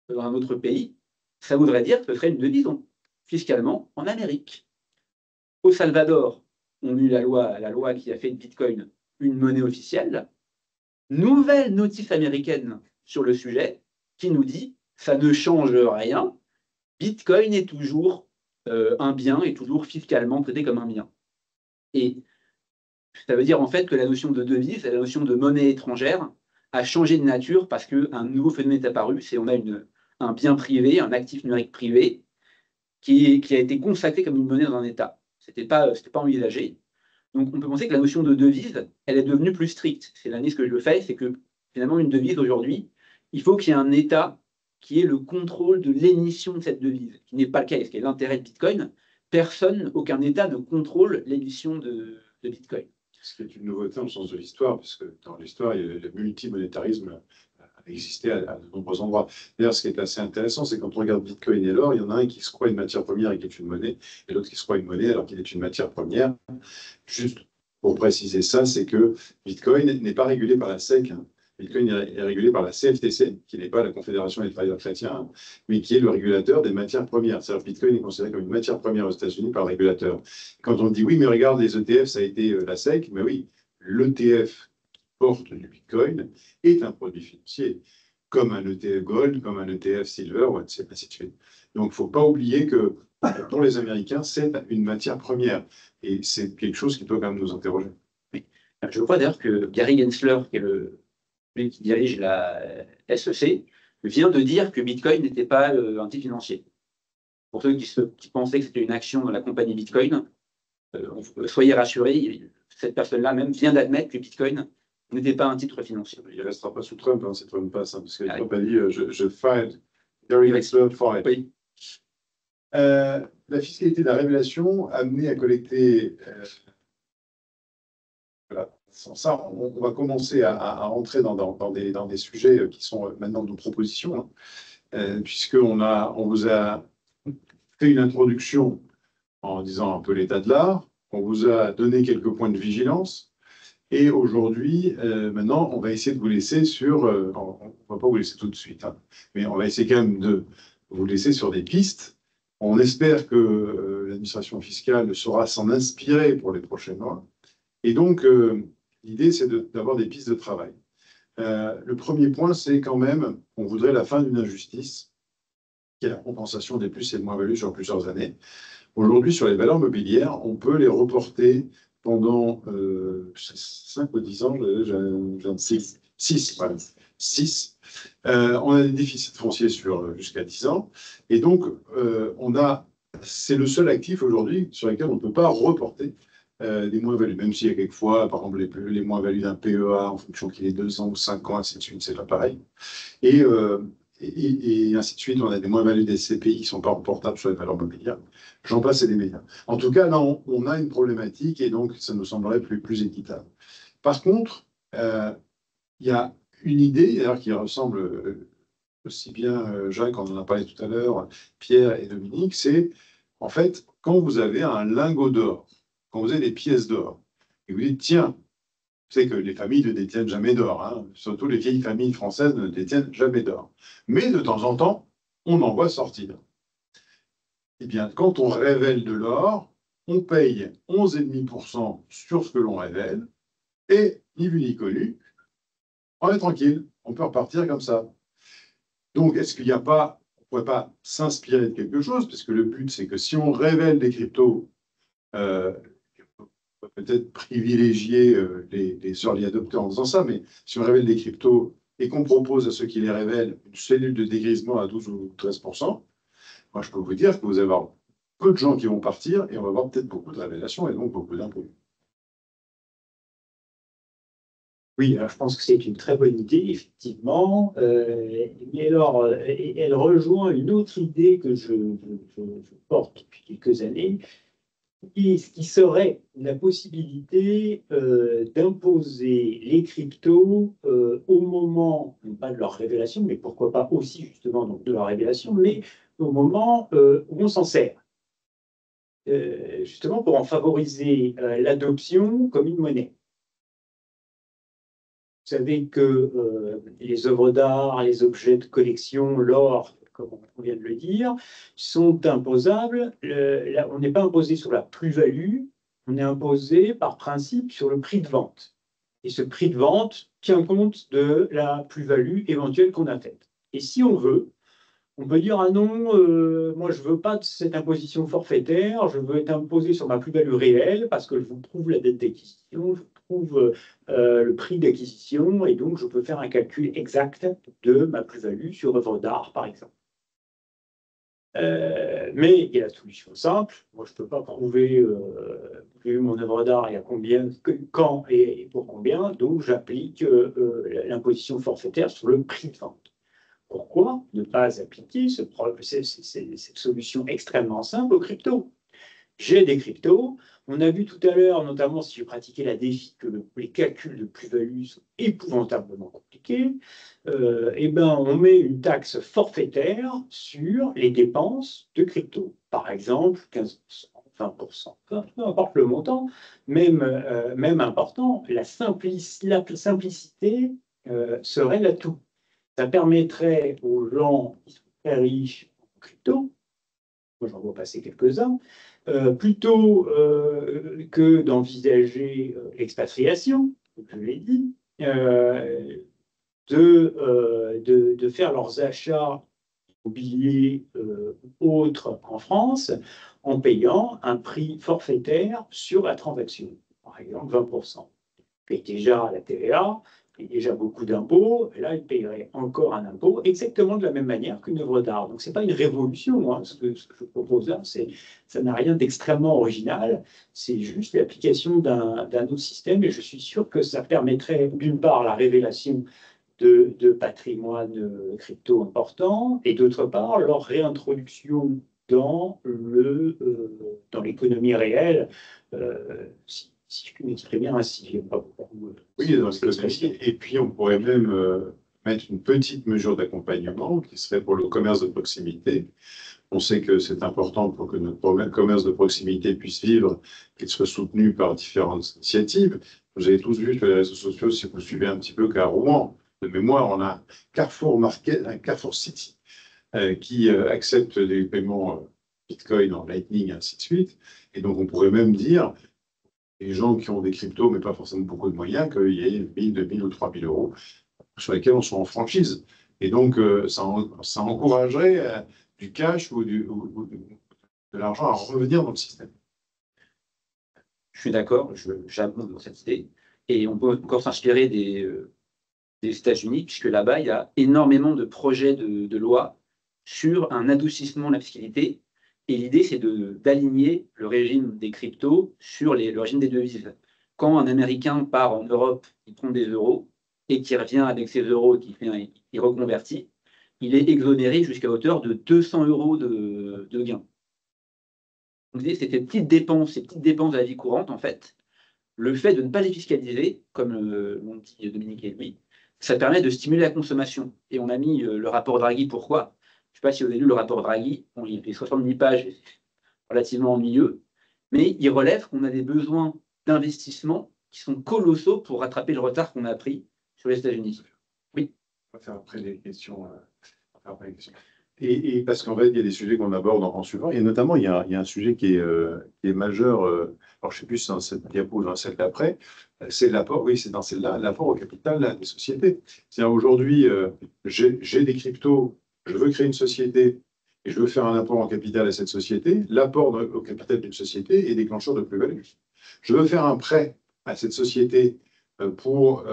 dans un autre pays, ça voudrait dire que ce serait une devise fiscalement en Amérique. Au Salvador, on a eu la loi qui a fait de Bitcoin une monnaie officielle. Nouvelle notice américaine sur le sujet qui nous dit ça ne change rien, Bitcoin est toujours un bien, est toujours fiscalement traité comme un bien. Et ça veut dire en fait que la notion de devise, la notion de monnaie étrangère, a changé de nature parce qu'un nouveau phénomène est apparu, c'est on a un bien privé, un actif numérique privé, qui a été consacré comme une monnaie dans un État. C'était pas envisagé. Donc on peut penser que la notion de devise, elle est devenue plus stricte. C'est l'analyse que je fais, c'est que finalement une devise aujourd'hui, il faut qu'il y ait un État qui ait le contrôle de l'émission de cette devise, qui n'est pas le cas, ce qui est l'intérêt de Bitcoin. Aucun État ne contrôle l'émission de Bitcoin. Ce qui est une nouveauté dans le sens de l'histoire, parce que dans l'histoire, le multimonétarisme a existé à de nombreux endroits. D'ailleurs, ce qui est assez intéressant, c'est quand on regarde Bitcoin et l'or, il y en a un qui se croit une matière première et qui est une monnaie, et l'autre qui se croit une monnaie alors qu'il est une matière première. Juste pour préciser ça, c'est que Bitcoin n'est pas régulé par la SEC. Bitcoin est régulé par la CFTC, qui n'est pas la Confédération des travailleurs chrétiens, mais qui est le régulateur des matières premières. C'est-à-dire que Bitcoin est considéré comme une matière première aux États-Unis par le régulateur. Quand on dit oui, mais regarde, les ETF, ça a été la SEC, mais oui, l'ETF qui porte du Bitcoin est un produit financier, comme un ETF Gold, comme un ETF Silver, ainsi de suite. Donc, il ne faut pas oublier que pour les Américains, c'est une matière première. Et c'est quelque chose qui doit quand même nous interroger. Oui. Je crois d'ailleurs que Gary Gensler, qui est celui qui dirige la SEC, vient de dire que Bitcoin n'était pas un titre financier. Pour ceux qui pensaient que c'était une action de la compagnie Bitcoin, soyez rassurés, cette personne-là même vient d'admettre que Bitcoin n'était pas un titre financier. Il ne restera pas sous Trump, si Trump passe, parce que Trump a dit je fired Gary Gensler for it. Oui. La fiscalité de la révélation amenée à collecter. Voilà. Sans ça, on va commencer à rentrer dans des sujets qui sont maintenant nos propositions, puisqu'on vous a fait une introduction en disant un peu l'état de l'art, on vous a donné quelques points de vigilance, et aujourd'hui, maintenant, on va essayer de vous laisser on ne va pas vous laisser tout de suite, mais on va essayer quand même de vous laisser sur des pistes. On espère que l'administration fiscale saura s'en inspirer pour les prochains mois. Et donc, l'idée, c'est d'avoir des pistes de travail. Le premier point, c'est quand même, on voudrait la fin d'une injustice, qui est la compensation des plus et des moins-values sur plusieurs années. Aujourd'hui, sur les valeurs mobilières, on peut les reporter pendant 5 ou 10 ans, 6. Voilà. 6. On a des déficits fonciers sur jusqu'à 10 ans. Et donc, c'est le seul actif aujourd'hui sur lequel on ne peut pas reporter des moins-values, même s'il y a quelquefois, par exemple, les moins-values d'un PEA, en fonction qu'il ait 2 ans ou 5 ans, ainsi de suite, c'est pas pareil. Et ainsi de suite, on a des moins-values des CPI qui ne sont pas reportables sur les valeurs mobilières. J'en passe et des médias. En tout cas, là, on a une problématique et donc ça nous semblerait plus équitable. Par contre, il y a une idée d'ailleurs qui ressemble aussi bien, Jacques, on en a parlé tout à l'heure, Pierre et Dominique, c'est en fait quand vous avez un lingot d'or, quand vous avez des pièces d'or, et vous dites, tiens, vous savez que les familles ne détiennent jamais d'or, surtout les vieilles familles françaises ne détiennent jamais d'or. Mais de temps en temps, on en voit sortir. Eh bien, quand on révèle de l'or, on paye 11,5% sur ce que l'on révèle, et ni vu ni connu, on est tranquille, on peut repartir comme ça. Donc, est-ce qu'il n'y a pas, on ne pourrait pas s'inspirer de quelque chose, parce que le but, c'est que si on révèle des cryptos, on peut peut-être privilégier les early adopters en faisant ça, mais si on révèle des cryptos et qu'on propose à ceux qui les révèlent une cellule de dégrisement à 12 ou 13%, moi, je peux vous dire que vous allez avoir peu de gens qui vont partir et on va avoir peut-être beaucoup de révélations et donc beaucoup d'impôts. Oui, alors je pense que c'est une très bonne idée, effectivement. Mais alors, elle rejoint une autre idée que je porte depuis quelques années, qui serait la possibilité d'imposer les cryptos au moment, non pas de leur révélation, mais pourquoi pas aussi justement donc, de leur révélation, mais au moment où on s'en sert. Justement pour en favoriser l'adoption comme une monnaie. Vous savez que les œuvres d'art, les objets de collection, l'or, comme on vient de le dire, sont imposables. On n'est pas imposé sur la plus-value, on est imposé par principe sur le prix de vente. Et ce prix de vente tient compte de la plus-value éventuelle qu'on a faite. Et si on veut, on peut dire, ah non, moi je ne veux pas de cette imposition forfaitaire, je veux être imposé sur ma plus-value réelle parce que je vous trouve la dette d'acquisition, je vous trouve le prix d'acquisition et donc je peux faire un calcul exact de ma plus-value sur œuvre d'art, par exemple. Mais il y a la solution simple, moi je ne peux pas prouver que j'ai eu mon œuvre d'art il y a combien, quand et pour combien, donc j'applique l'imposition forfaitaire sur le prix de vente. Pourquoi ne pas appliquer cette solution extrêmement simple aux cryptos? J'ai des cryptos. On a vu tout à l'heure, notamment si je pratiquais la défi, que les calculs de plus-value sont épouvantablement compliqués. Eh ben, on met une taxe forfaitaire sur les dépenses de crypto. Par exemple, 15%, 20%, peu importe le montant, même important, la simplicité serait l'atout. Ça permettrait aux gens qui sont très riches en crypto, moi j'en vois passer quelques-uns, plutôt que d'envisager l'expatriation, comme je l'ai dit, de faire leurs achats immobiliers autres en France en payant un prix forfaitaire sur la transaction, par exemple 20%. Ils payent déjà la TVA, il y a déjà beaucoup d'impôts, et là, il paierait encore un impôt exactement de la même manière qu'une œuvre d'art. Donc, ce n'est pas une révolution, hein, ce que je propose là, ça n'a rien d'extrêmement original, c'est juste l'application d'un autre système, et je suis sûr que ça permettrait, d'une part, la révélation de patrimoine crypto important, et d'autre part, leur réintroduction dans l'économie réelle, si je puis m'exprimer ainsi. Il n'y a pas beaucoup, Oui, dans l'économie. Et puis, on pourrait même mettre une petite mesure d'accompagnement qui serait pour le commerce de proximité. On sait que c'est important pour que notre commerce de proximité puisse vivre, qu'il soit soutenu par différentes initiatives. Vous avez tous vu sur les réseaux sociaux, si vous suivez un petit peu, qu'à Rouen, de mémoire, on a Carrefour Market, un Carrefour City, qui accepte des paiements Bitcoin en Lightning, et ainsi de suite. Et donc, on pourrait même dire, les gens qui ont des cryptos, mais pas forcément beaucoup de moyens, qu'il y ait 1 000, 2 000 ou 3 000 euros sur lesquels on soit en franchise. Et donc, ça encouragerait du cash ou de l'argent à revenir dans le système. Je suis d'accord, j'abonde dans cette idée. Et on peut encore s'inspirer des États-Unis, puisque là-bas, il y a énormément de projets de loi sur un adoucissement de la fiscalité. Et l'idée, c'est d'aligner le régime des cryptos sur le régime des devises. Quand un Américain part en Europe, il prend des euros, et qui revient avec ses euros, il reconvertit, il est exonéré jusqu'à hauteur de 200 euros de gains. Donc, l'idée, c'est ces petites dépenses de la vie courante, en fait, le fait de ne pas les fiscaliser, comme l'ont dit Dominique et lui, ça permet de stimuler la consommation. Et on a mis le rapport Draghi, pourquoi? Je ne sais pas si vous avez lu le rapport Draghi, bon, il fait 70 pages, relativement ennuyeux, mais il relève qu'on a des besoins d'investissement qui sont colossaux pour rattraper le retard qu'on a pris sur les États-Unis. Oui. On va faire après les questions. Et parce qu'en fait, il y a des sujets qu'on aborde en suivant, et notamment, il y a un sujet qui est majeur, alors je ne sais plus si c'est dans cette diapo ou dans celle d'après, c'est l'apport, oui, c'est dans celle-là, l'apport au capital des sociétés. C'est-à-dire aujourd'hui, j'ai des cryptos, je veux créer une société, et je veux faire un apport en capital à cette société. L'apport au capital d'une société est déclencheur de plus-value. Je veux faire un prêt à cette société pour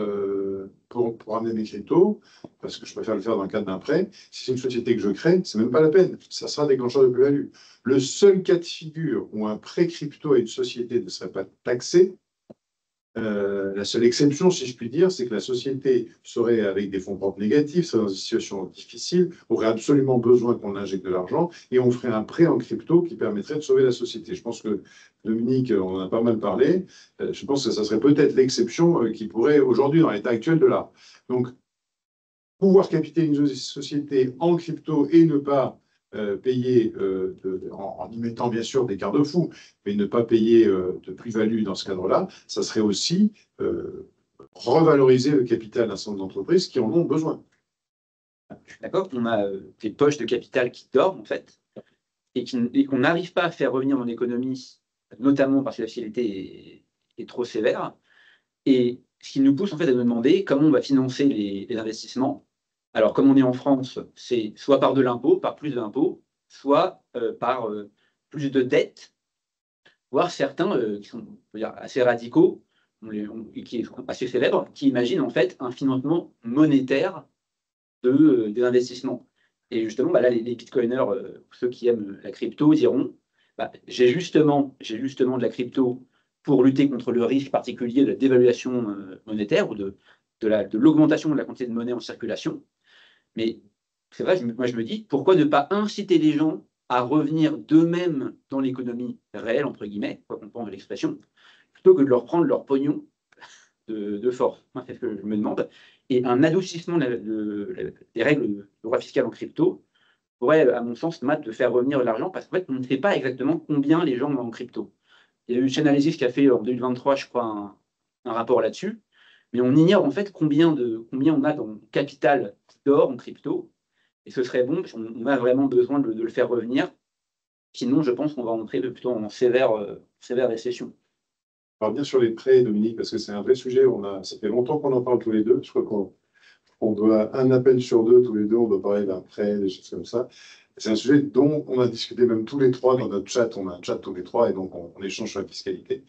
amener mes cryptos, parce que je préfère le faire dans le cadre d'un prêt. Si c'est une société que je crée, c'est même pas la peine. Ça sera déclencheur de plus-value. Le seul cas de figure où un prêt crypto à une société ne serait pas taxé, la seule exception, si je puis dire, c'est que la société serait avec des fonds propres négatifs, serait dans une situation difficile, aurait absolument besoin qu'on injecte de l'argent, et on ferait un prêt en crypto qui permettrait de sauver la société. Je pense que Dominique, on en a pas mal parlé. Je pense que ça serait peut-être l'exception qui pourrait, aujourd'hui, dans l'état actuel de l'art. Donc, pouvoir capitaliser une société en crypto et ne pas payer, en y mettant bien sûr des garde-fous, mais ne pas payer de plus-value dans ce cadre-là, ça serait aussi revaloriser le capital d'un certain nombre d'entreprises qui en ont besoin. D'accord? On a des poches de capital qui dorment, en fait, et qu'on n'arrive pas à faire revenir dans l'économie, notamment parce que la fiscalité est trop sévère. Et ce qui nous pousse, en fait, à nous demander comment on va financer les investissements. Alors, comme on est en France, c'est soit par de l'impôt, par plus d'impôts, soit par plus de dettes, voire certains qui sont, on peut dire, assez radicaux, qui sont assez célèbres, qui imaginent en fait un financement monétaire des investissements. Et justement, bah là, les bitcoiners, ceux qui aiment la crypto, diront bah, j'ai justement de la crypto pour lutter contre le risque particulier de la dévaluation monétaire ou de l'augmentation de la quantité de monnaie en circulation. Mais c'est vrai, moi je me dis, pourquoi ne pas inciter les gens à revenir d'eux-mêmes dans l'économie réelle, entre guillemets, quoi qu'on pense de l'expression, plutôt que de leur prendre leur pognon de force. Moi, c'est ce que je me demande. Et un adoucissement des règles de droit fiscal en crypto pourrait, à mon sens, permettre de faire revenir de l'argent, parce qu'en fait, on ne sait pas exactement combien les gens ont en crypto. Il y a eu Chainalysis qui a fait en 2023, je crois, un rapport là-dessus, mais on ignore en fait combien on a dans le capital d'or en crypto, et ce serait bon, parce qu'on a vraiment besoin de le faire revenir, sinon je pense qu'on va entrer plutôt en sévère récession. On va bien sur les prêts, Dominique, parce que c'est un vrai sujet. Ça fait longtemps qu'on en parle tous les deux. Je crois qu'on doit un appel sur deux, tous les deux, on doit parler d'un prêt, des choses comme ça. C'est un sujet dont on a discuté même tous les trois dans notre chat. On a un chat tous les trois et donc on échange sur la fiscalité.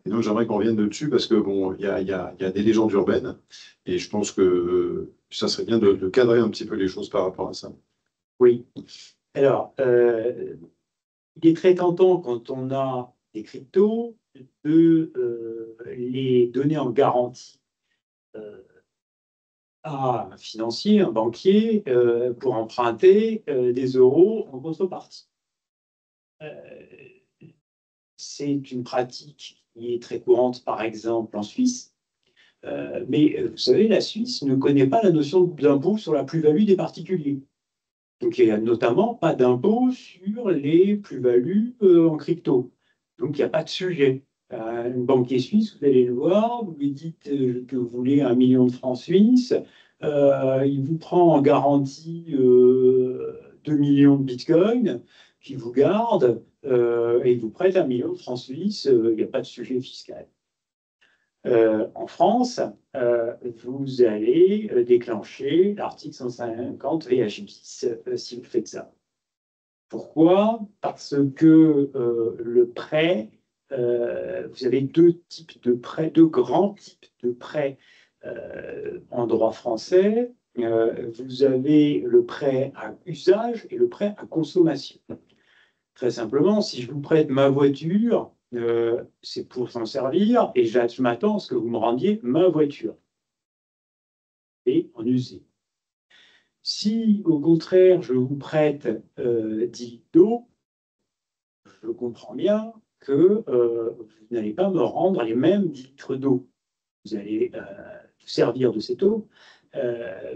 Et donc j'aimerais qu'on revienne dessus parce que bon, il y a des légendes urbaines et je pense que ça serait bien de cadrer un petit peu les choses par rapport à ça. Oui. Alors, il est très tentant quand on a des cryptos de les donner en garantie à un financier, un banquier, pour emprunter des euros en contrepartie. C'est une pratique qui est très courante, par exemple, en Suisse. Mais vous savez, la Suisse ne connaît pas la notion d'impôt sur la plus-value des particuliers. Donc, il n'y a notamment pas d'impôt sur les plus-values en crypto. Donc, il n'y a pas de sujet. Un banquier suisse, vous allez le voir, vous lui dites que vous voulez 1 million de francs suisses, il vous prend en garantie 2 millions de bitcoins, qu'il vous garde, et il vous prête 1 million de francs suisses, il n'y a pas de sujet fiscal. En France, vous allez déclencher l'article 150 VH bis si vous faites ça. Pourquoi? Parce que le prêt, vous avez deux types de prêts, deux grands types de prêts en droit français. Vous avez le prêt à usage et le prêt à consommation. Très simplement, si je vous prête ma voiture, c'est pour s'en servir et je m'attends à ce que vous me rendiez ma voiture et en usé. Si au contraire je vous prête 10 litres d'eau, je comprends bien que vous n'allez pas me rendre les mêmes 10 litres d'eau. Vous allez vous servir de cette eau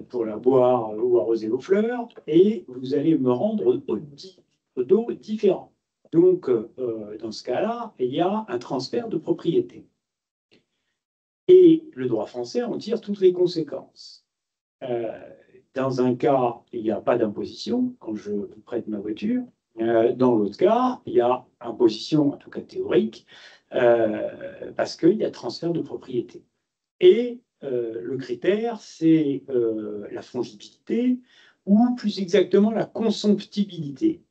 pour la boire ou arroser vos fleurs et vous allez me rendre 10 litres d'eau différents. Donc, dans ce cas-là, il y a un transfert de propriété. Et le droit français en tire toutes les conséquences. dans un cas, il n'y a pas d'imposition quand je prête ma voiture. Dans l'autre cas, il y a imposition, en tout cas théorique, parce qu'il y a transfert de propriété. Et le critère, c'est la fongibilité, ou plus exactement la consomptibilité.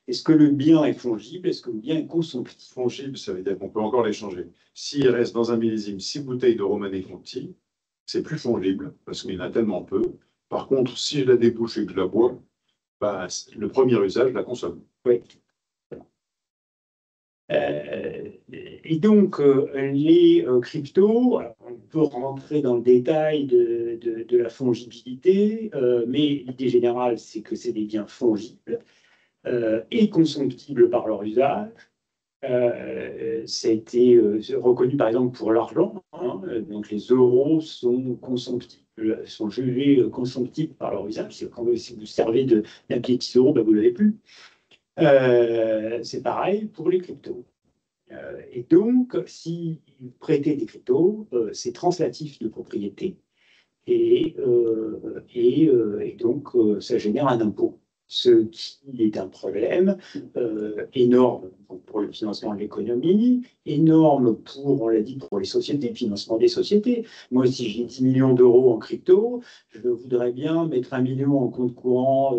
Est-ce que le bien est fongible? Est-ce que le bien est consomptible? Fongible, ça veut dire qu'on peut encore l'échanger. S'il reste dans un millésime 6 bouteilles de Romanée Conti, c'est plus fongible, parce qu'il y en a tellement peu. Par contre, si je la débouche et que je la bois, bah, le premier usage, je la consomme. Oui. Et donc, les cryptos, alors, on peut rentrer dans le détail de la fongibilité, mais l'idée générale, c'est que c'est des biens fongibles et consomptibles par leur usage. Ça a été reconnu par exemple pour l'argent, hein, donc les euros sont consomptibles, sont jugés consomptibles par leur usage. Si vous servez d'un billet de 10 euros, ben vous ne l'avez plus. C'est pareil pour les cryptos. Et donc, si vous prêtez des cryptos, c'est translatif de propriété et donc ça génère un impôt. Ce qui est un problème énorme pour le financement de l'économie, énorme pour, on l'a dit, pour les sociétés, le financement des sociétés. Moi, si j'ai 10 millions d'euros en crypto, je voudrais bien mettre 1 million en compte courant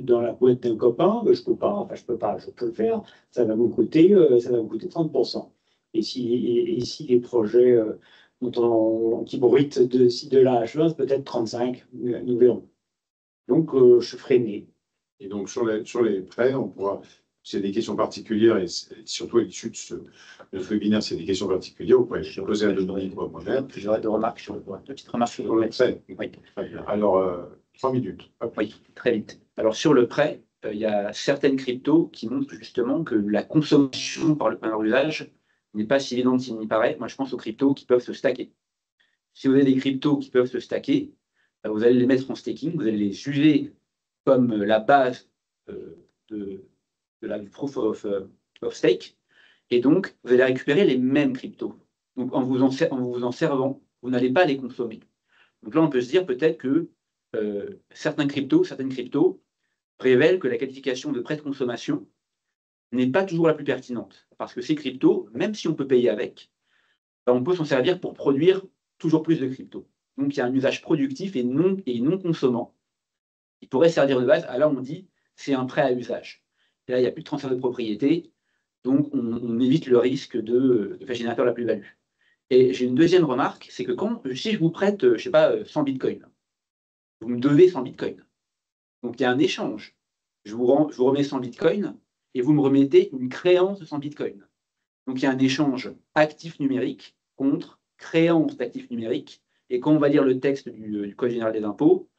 dans la boîte d'un copain. Je peux pas, enfin je peux pas, je peux le faire. Ça va me coûter 30%. Et si les projets qui bruitent de-ci, de là, peut-être 35, nous verrons. Donc, je suis freiné. Et donc, sur les prêts, on pourra, s'il y a des questions particulières, et surtout à l'issue de ce webinaire, s'il y a des questions particulières, vous pouvez les poser à Dominique ou à moi-même. J'aurais deux petites remarques sur le prêt. Oui. Alors, 3 minutes. Hop. Oui, très vite. Alors, sur le prêt, il y a certaines cryptos qui montrent justement que la consommation par le panneau d'usage n'est pas si évidente qu'il n'y paraît. Moi, je pense aux cryptos qui peuvent se stacker. Si vous avez des cryptos qui peuvent se stacker, vous allez les mettre en staking, vous allez les juger comme la base du proof of stake, et donc vous allez récupérer les mêmes cryptos. Donc en vous en servant, vous n'allez pas les consommer. Donc là, on peut se dire peut-être que certaines cryptos révèlent que la qualification de prêt de consommation n'est pas toujours la plus pertinente, parce que ces cryptos, même si on peut payer avec, on peut s'en servir pour produire toujours plus de cryptos. Donc, il y a un usage productif et non consommant qui pourrait servir de base. Là, on dit c'est un prêt à usage. Et là, il n'y a plus de transfert de propriété, donc on évite le risque de faire générateur la plus-value. Et j'ai une deuxième remarque, c'est que si je vous prête, je ne sais pas, 100 bitcoins, vous me devez 100 bitcoins. Donc, il y a un échange. Je vous remets 100 bitcoins et vous me remettez une créance de 100 bitcoins. Donc, il y a un échange actif numérique contre créance d'actifs numériques. Et quand on va lire le texte du Code général des impôts,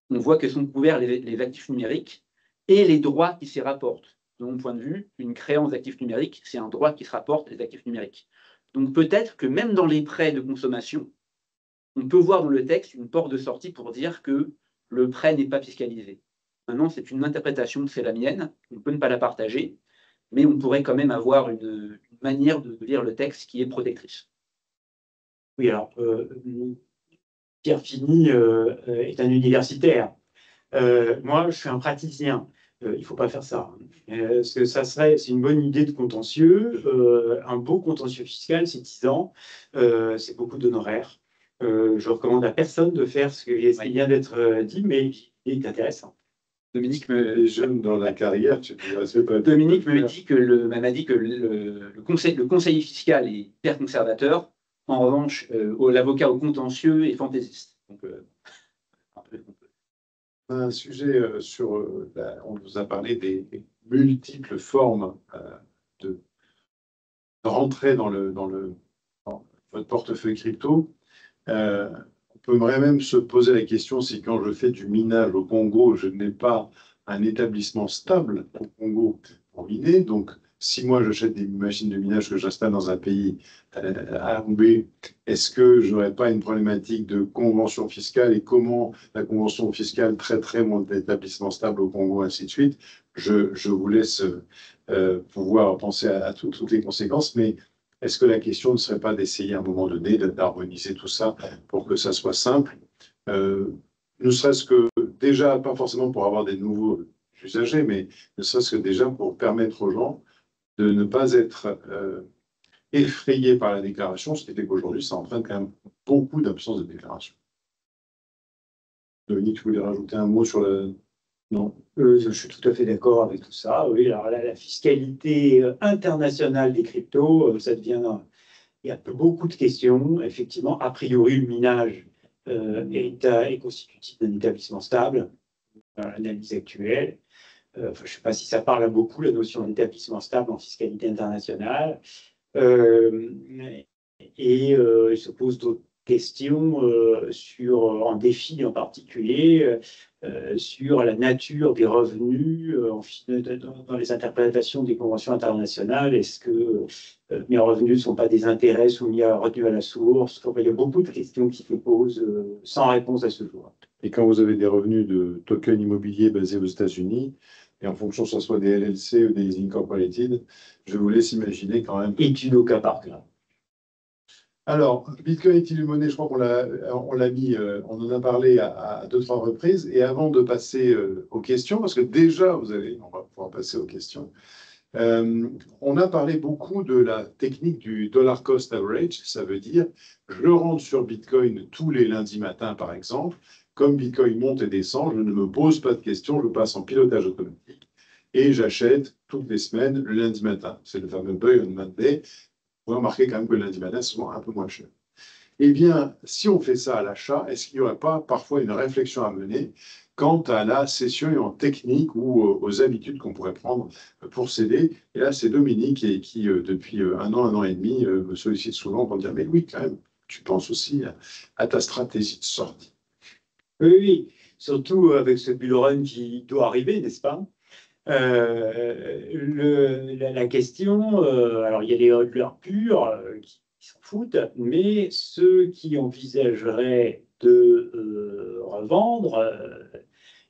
on voit que sont couverts les actifs numériques et les droits qui s'y rapportent. De mon point de vue, une créance d'actifs numériques, c'est un droit qui se rapporte les actifs numériques. Donc peut-être que même dans les prêts de consommation, on peut voir dans le texte une porte de sortie pour dire que le prêt n'est pas fiscalisé. Maintenant, c'est une interprétation, c'est la mienne, on peut ne pas la partager, mais on pourrait quand même avoir une manière de lire le texte qui est protectrice. Oui, alors, Pierre Fini est un universitaire. Moi, je suis un praticien. Il ne faut pas faire ça. Parce que c'est une bonne idée de contentieux. Un beau contentieux fiscal, c'est 10 ans. C'est beaucoup d'honoraires. Je recommande à personne de faire ce qui vient d'être dit, mais il est intéressant. Dominique les jeunes dans la carrière, Dominique m'a dit que le conseiller fiscal est hyper conservateur. En revanche, l'avocat au contentieux est fantaisiste. Donc, un sujet on vous a parlé des multiples formes de rentrer dans votre portefeuille crypto. On peut même se poser la question si quand je fais du minage au Congo, je n'ai pas un établissement stable au Congo pour miner. Donc, si moi j'achète des machines de minage que j'installe dans un pays A ou B, est-ce que je n'aurais pas une problématique de convention fiscale et comment la convention fiscale traiterait mon établissement stable au Congo, ainsi de suite? Je vous laisse pouvoir penser à toutes les conséquences, mais est-ce que la question ne serait pas d'essayer à un moment donné d'harmoniser tout ça pour que ça soit simple? ne serait-ce que déjà, pas forcément pour avoir des nouveaux usagers, mais ne serait-ce que déjà pour permettre aux gens de ne pas être effrayés par la déclaration, ce qui fait qu'aujourd'hui, ça entraîne quand même beaucoup d'absence de déclaration. Dominique, tu voulais rajouter un mot sur le... Non. Je suis tout à fait d'accord avec tout ça. Oui, alors là, la fiscalité internationale des cryptos, ça devient... Il y a beaucoup de questions. Effectivement, a priori, le minage est constitutif d'un établissement stable, dans l'analyse actuelle. Je ne sais pas si ça parle à beaucoup, la notion d'établissement stable en fiscalité internationale. Il se pose d'autres questions en défi en particulier, sur la nature des revenus dans les interprétations des conventions internationales. Est-ce que mes revenus ne sont pas des intérêts soumis à retenue à la source? Il y a beaucoup de questions qui se posent sans réponse à ce jour. Et quand vous avez des revenus de tokens immobiliers basés aux États-Unis, et en fonction que ce soit des LLC ou des Incorporated, je vous laisse imaginer quand même. Étude au cas par cas. Alors, Bitcoin est-il une monnaie? Je crois on l'a mis, on en a parlé à 2-3 reprises. Et avant de passer aux questions, parce que déjà, on va pouvoir passer aux questions. On a parlé beaucoup de la technique du dollar cost average. Ça veut dire, je rentre sur Bitcoin tous les lundis matins, par exemple. Comme Bitcoin monte et descend, je ne me pose pas de questions, je passe en pilotage automatique et j'achète toutes les semaines le lundi matin. C'est le fameux buy on Monday. Vous remarquez quand même que le lundi matin, c'est souvent un peu moins cher. Eh bien, si on fait ça à l'achat, est-ce qu'il n'y aurait pas parfois une réflexion à mener quant à la cession en technique ou aux habitudes qu'on pourrait prendre pour céder? Et là, c'est Dominique qui depuis un an et demi, me sollicite souvent pour dire, mais oui, quand même, tu penses aussi à ta stratégie de sortie. Oui, oui, surtout avec ce bull run qui doit arriver, n'est-ce pas? La question, alors il y a les hodlers purs qui s'en foutent, mais ceux qui envisageraient de revendre,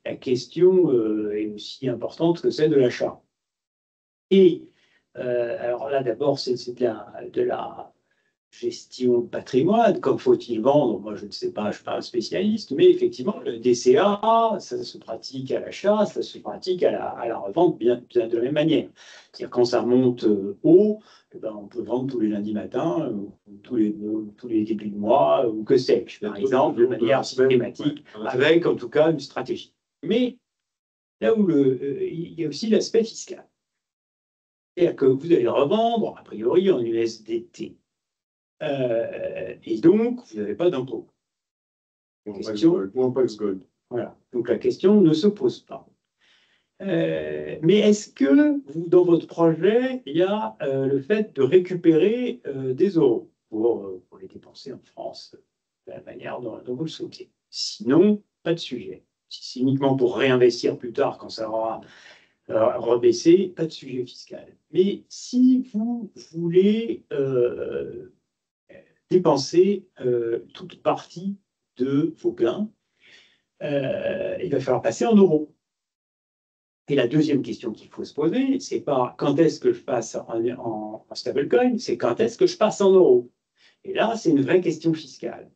la question est aussi importante que celle de l'achat. Et alors là, d'abord, c'est de la gestion de patrimoine, comme faut-il vendre? Moi, je ne sais pas, je ne suis pas un spécialiste, mais effectivement, le DCA, ça se pratique à l'achat, ça se pratique à la revente bien de la même manière. C'est-à-dire quand ça monte haut, eh ben, on peut vendre tous les lundis matins, tous les débuts de mois, ou que sais-je, par exemple, de manière systématique, avec en tout cas une stratégie. Mais là où il y a aussi l'aspect fiscal. C'est-à-dire que vous allez le revendre, a priori, en USDT. Et donc, vous n'avez pas d'impôt. Gold. Voilà. Donc, la question ne se pose pas. Mais est-ce que dans votre projet, il y a le fait de récupérer des euros pour les dépenser en France de la manière dont vous le souhaitez? Sinon, pas de sujet. Si c'est uniquement pour réinvestir plus tard quand ça aura rebaissé, pas de sujet fiscal. Mais si vous voulez dépenser toute partie de vos gains, il va falloir passer en euros. Et la deuxième question qu'il faut se poser, c'est pas quand est-ce que je passe en stablecoin, c'est quand est-ce que je passe en euros. Et là, c'est une vraie question fiscale.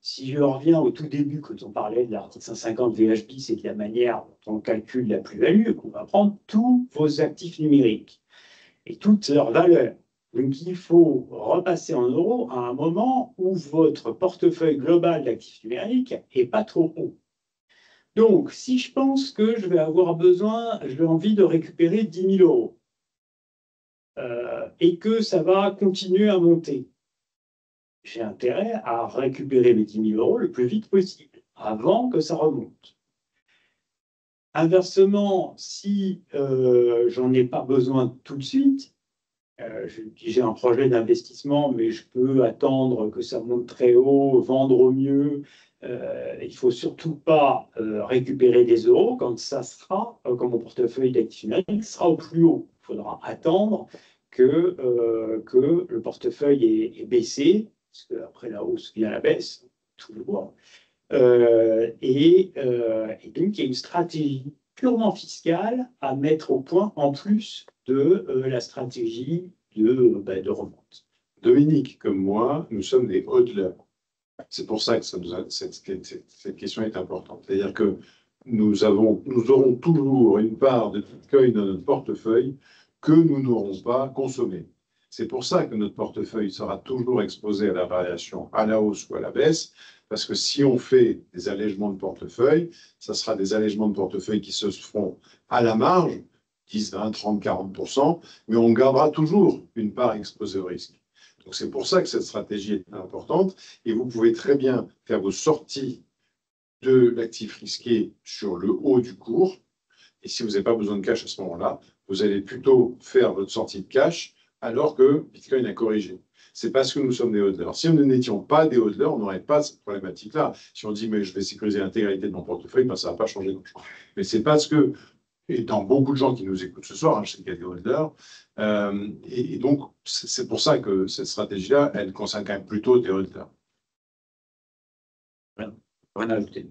Si je reviens au tout début, quand on parlait de l'article 150 VHB, c'est de la manière dont on calcule la plus-value, qu'on va prendre tous vos actifs numériques et toutes leurs valeurs. Donc, il faut repasser en euros à un moment où votre portefeuille global d'actifs numériques n'est pas trop haut. Donc, si je pense que je vais avoir besoin, j'ai envie de récupérer 10 000 euros et que ça va continuer à monter, j'ai intérêt à récupérer mes 10 000 euros le plus vite possible, avant que ça remonte. Inversement, si j'en ai pas besoin tout de suite, j'ai un projet d'investissement, mais je peux attendre que ça monte très haut, vendre au mieux. Il ne faut surtout pas récupérer des euros quand ça sera, quand mon portefeuille d'actifs numériques sera au plus haut. Il faudra attendre que le portefeuille ait baissé, parce qu'après la hausse vient la baisse, tout le monde. Et donc, il y a une stratégie purement fiscale à mettre au point en plus de la stratégie de remonte. Dominique, comme moi, nous sommes des hodlers. C'est pour ça que cette question est importante. C'est-à-dire que nous aurons toujours une part de Bitcoin dans notre portefeuille que nous n'aurons pas consommée. C'est pour ça que notre portefeuille sera toujours exposé à la variation à la hausse ou à la baisse, parce que si on fait des allègements de portefeuille, ça sera des allègements de portefeuille qui se feront à la marge, 10, 20, 30, 40%, mais on gardera toujours une part exposée au risque. Donc c'est pour ça que cette stratégie est importante, et vous pouvez très bien faire vos sorties de l'actif risqué sur le haut du cours, et si vous n'avez pas besoin de cash à ce moment-là, vous allez plutôt faire votre sortie de cash alors que Bitcoin a corrigé. C'est parce que nous sommes des hodlers. Si nous n'étions pas des hodlers, on n'aurait pas cette problématique-là. Si on dit, mais je vais sécuriser l'intégralité de mon portefeuille, ben, ça ne va pas changer grand-chose. Mais c'est parce que, et dans beaucoup de gens qui nous écoutent ce soir, hein, je sais qu'il y a des hodlers, et donc c'est pour ça que cette stratégie-là, elle concerne quand même plutôt des hodlers. Rien à ajouter.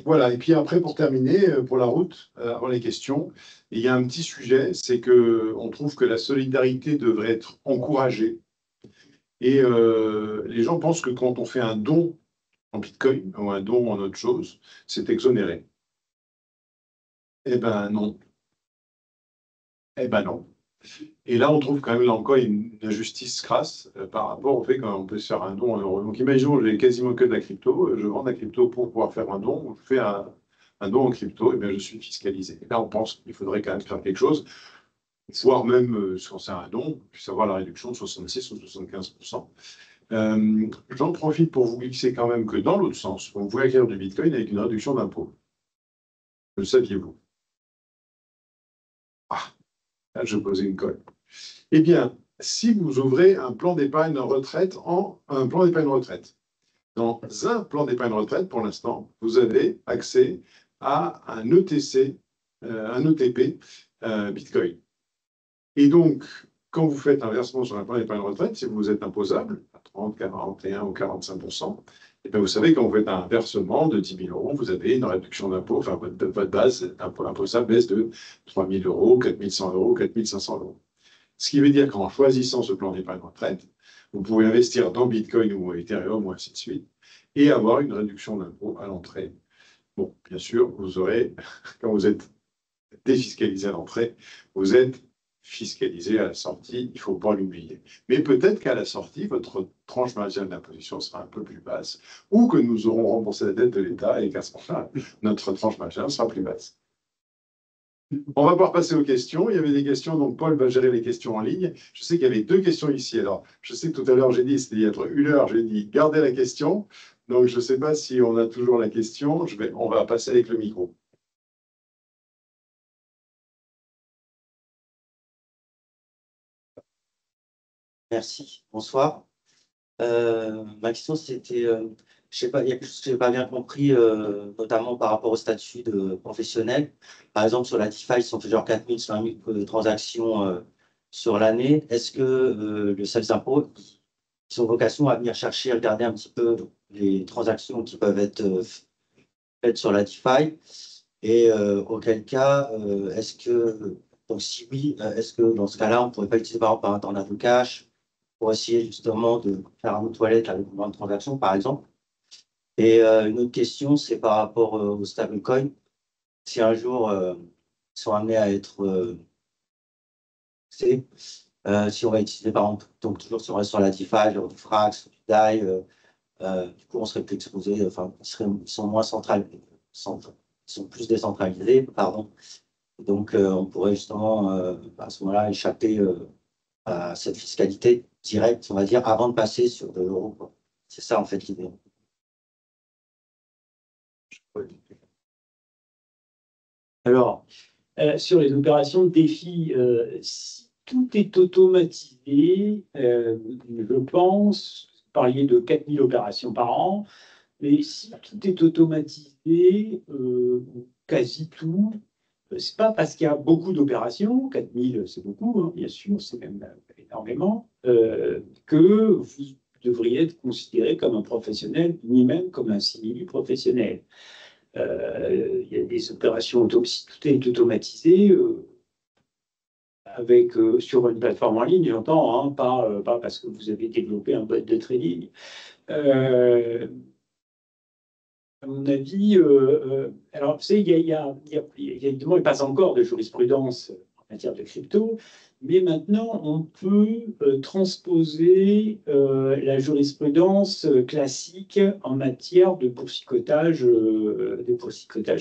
Voilà, et puis après, pour terminer, pour la route, avant les questions, il y a un petit sujet, c'est qu'on trouve que la solidarité devrait être encouragée. Et les gens pensent que quand on fait un don en Bitcoin ou un don en autre chose, c'est exonéré. Eh ben non. Eh ben non. Et là, on trouve quand même là encore une injustice crasse par rapport au fait qu'on peut se faire un don en euros. Donc imaginons, j'ai quasiment que de la crypto, je vends de la crypto pour pouvoir faire un don, je fais un don en crypto, et bien je suis fiscalisé. Et là, on pense qu'il faudrait quand même faire quelque chose, voire même, si on sert un don, puisse avoir la réduction de 66 ou 75%. J'en profite pour vous glisser quand même que dans l'autre sens, on pouvez acquérir du Bitcoin avec une réduction d'impôt. Le saviez-vous? Ah, là, je posais une colle. Eh bien, si vous ouvrez un plan d'épargne retraite dans un plan d'épargne retraite, pour l'instant, vous avez accès à un ETC, un ETP Bitcoin. Et donc, quand vous faites un versement sur un plan d'épargne retraite, si vous êtes imposable à 30, 41 ou 45%, et bien vous savez, quand vous faites un versement de 10 000 euros, vous avez une réduction d'impôt, enfin votre base imposable baisse de 3 000 euros, 4 100 euros, 4 500 euros. Ce qui veut dire qu'en choisissant ce plan d'épargne retraite, vous pouvez investir dans Bitcoin ou Ethereum ou ainsi de suite, et avoir une réduction d'impôt à l'entrée. Bon, bien sûr, vous aurez, quand vous êtes défiscalisé à l'entrée, vous êtes fiscalisé à la sortie, il ne faut pas l'oublier. Mais peut-être qu'à la sortie, votre tranche marginale d'imposition sera un peu plus basse, ou que nous aurons remboursé la dette de l'État et qu'à ce moment-là, notre tranche marginale sera plus basse. On va pouvoir passer aux questions. Il y avait des questions, donc Paul va gérer les questions en ligne. Je sais qu'il y avait 2 questions ici. Alors, je sais que tout à l'heure, j'ai dit, c'était il y a 1 heure, j'ai dit, gardez la question. Donc, je ne sais pas si on a toujours la question. On va passer avec le micro. Merci, bonsoir. Ma question, c'était, je sais pas, il y a quelque chose que je n'ai pas bien compris, notamment par rapport au statut de professionnel. Par exemple, sur la DeFi, si on fait genre 4 000, 5 000 transactions sur l'année, est-ce que le service d'impôt, ils ont vocation à venir chercher, regarder un petit peu les transactions qui peuvent être faites sur la DeFi? Et auquel cas, est-ce que, donc si oui, est-ce que dans ce cas-là, on ne pourrait pas utiliser par exemple un tornado cash pour essayer justement de faire un autre toilette avec moins de transactions, par exemple? Et une autre question, c'est par rapport aux stablecoins. Si un jour, ils sont amenés à être si on va utiliser par exemple, donc toujours si on reste sur la DeFi, du Frax, du DAI, du coup, on serait plus exposé, enfin, ils sont moins ils sont plus décentralisés, pardon. Donc, on pourrait justement, à ce moment-là, échapper à cette fiscalité directe, on va dire, avant de passer sur de l'euro. C'est ça, en fait, l'idée. Alors, sur les opérations de défi, si tout est automatisé, je pense, vous parliez de 4000 opérations par an, mais si tout est automatisé, quasi tout, c'est pas parce qu'il y a beaucoup d'opérations, 4000 c'est beaucoup, hein, bien sûr, c'est même énormément, que vous devriez être considéré comme un professionnel, ni même comme un simili-professionnel. Il y a des opérations, si tout est automatisé, sur une plateforme en ligne, j'entends, hein, pas parce que vous avez développé un bot de trading. À mon avis, alors, vous savez, évidemment, il passe encore de jurisprudence en matière de crypto, mais maintenant, on peut transposer la jurisprudence classique en matière de boursicotage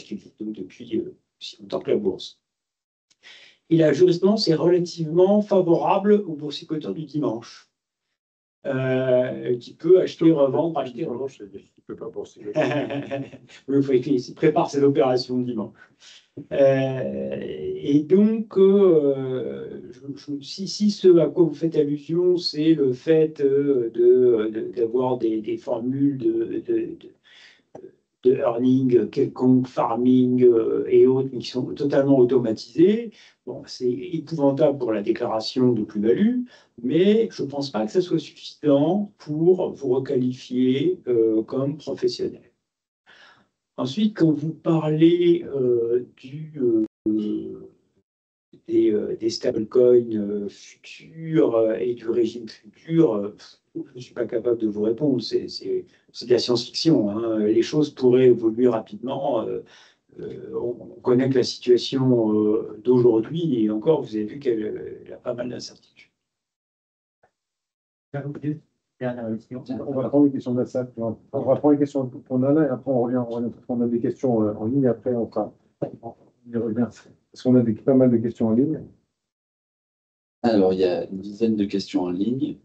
qui existe donc depuis aussi longtemps que la bourse. Et la jurisprudence est relativement favorable aux boursicoteurs du dimanche. Qui peut acheter, revendre, acheter, revendre. Il ne peut pas penser. Oui, il faut qu'il prépare ses opérations dimanche. Et donc, si ce à quoi vous faites allusion, c'est le fait d'avoir des formules de earning quelconque, farming et autres qui sont totalement automatisés. Bon, c'est épouvantable pour la déclaration de plus-value, mais je ne pense pas que ça soit suffisant pour vous requalifier comme professionnel. Ensuite, quand vous parlez des stablecoins futurs et du régime futur, je ne suis pas capable de vous répondre. C'est de la science-fiction, hein. Les choses pourraient évoluer rapidement. On connaît que la situation d'aujourd'hui, et encore, vous avez vu qu'elle a pas mal d'incertitudes. On va prendre les questions de la salle. On va prendre les questions qu'on a là et après on revient. On a des questions en ligne. Après, on y revient. Parce qu'on a pas mal de questions en ligne. Alors, il y a une dizaine de questions en ligne.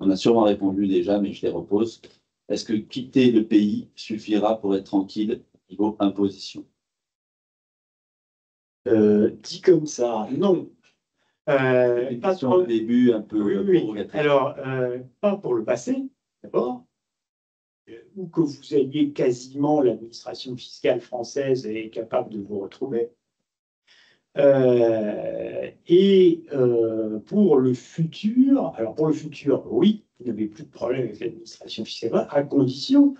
On a sûrement répondu déjà, mais je les repose. Est-ce que quitter le pays suffira pour être tranquille niveau imposition? Dit comme ça, non. Pas sur le début, un peu. Oui. Alors, pas pour le passé, d'abord, ou que vous ayez quasiment l'administration fiscale française est capable de vous retrouver. Et pour le futur, oui, vous n'avez plus de problème avec l'administration fiscale, à condition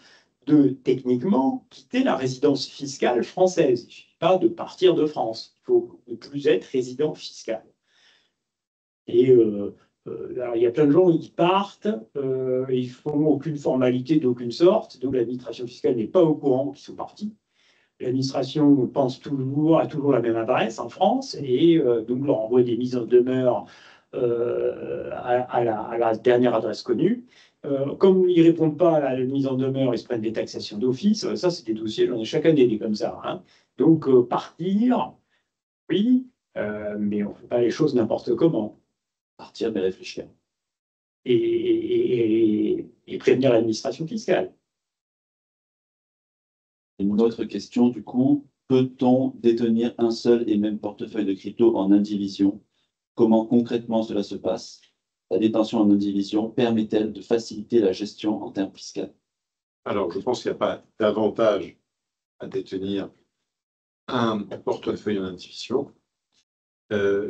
de techniquement quitter la résidence fiscale française. Il ne suffit pas de partir de France. Il faut ne plus être résident fiscal. Et alors, il y a plein de gens qui partent, ils ne font aucune formalité d'aucune sorte, donc l'administration fiscale n'est pas au courant qu'ils sont partis. L'administration a toujours la même adresse en France, et donc leur envoie des mises en demeure à la dernière adresse connue. Comme ils ne répondent pas à la mise en demeure, ils se prennent des taxations d'office. Ça, c'est des dossiers, j'en ai chaque année des comme ça, hein. Donc, partir, oui, mais on ne fait pas les choses n'importe comment. Partir, mais réfléchir. Et prévenir l'administration fiscale. Une autre question, du coup, peut-on détenir un seul et même portefeuille de crypto en indivision? Comment concrètement cela se passe? La détention en indivision permet-elle de faciliter la gestion en termes fiscaux? Alors, je pense qu'il n'y a pas d'avantage à détenir un portefeuille en indivision.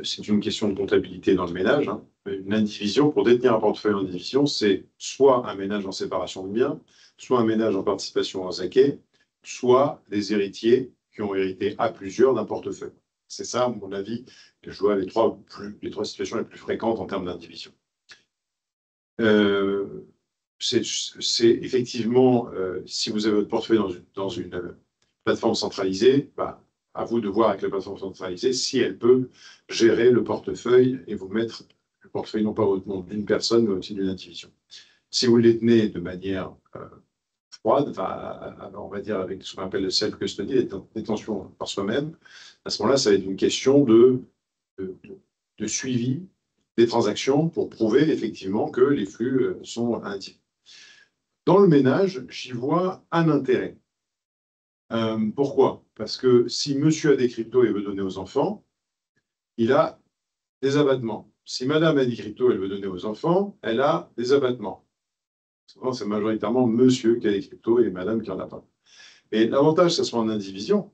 C'est une question de comptabilité dans le ménage, hein. Une indivision, pour détenir un portefeuille en indivision, c'est soit un ménage en séparation de biens, soit un ménage en participation en zaké, soit des héritiers qui ont hérité à plusieurs d'un portefeuille. C'est ça, à mon avis, je vois les trois situations les plus fréquentes en termes d'indivision. C'est effectivement, si vous avez votre portefeuille dans une plateforme centralisée, à vous de voir avec la plateforme centralisée si elle peut gérer le portefeuille et vous mettre le portefeuille non pas au nom d'une personne, mais aussi d'une indivision. Si vous le détenez de manière froide, on va dire avec ce qu'on appelle le self-custody, la détention par soi-même, à ce moment-là, ça va être une question de suivi des transactions pour prouver effectivement que les flux sont intimes. Dans le ménage, j'y vois un intérêt. Pourquoi? Parce que si monsieur a des cryptos et veut donner aux enfants, il a des abattements. Si madame a des cryptos et elle veut donner aux enfants, elle a des abattements. Souvent, c'est majoritairement monsieur qui a des cryptos et madame qui n'en a pas. Et l'avantage, que ce soit en indivision,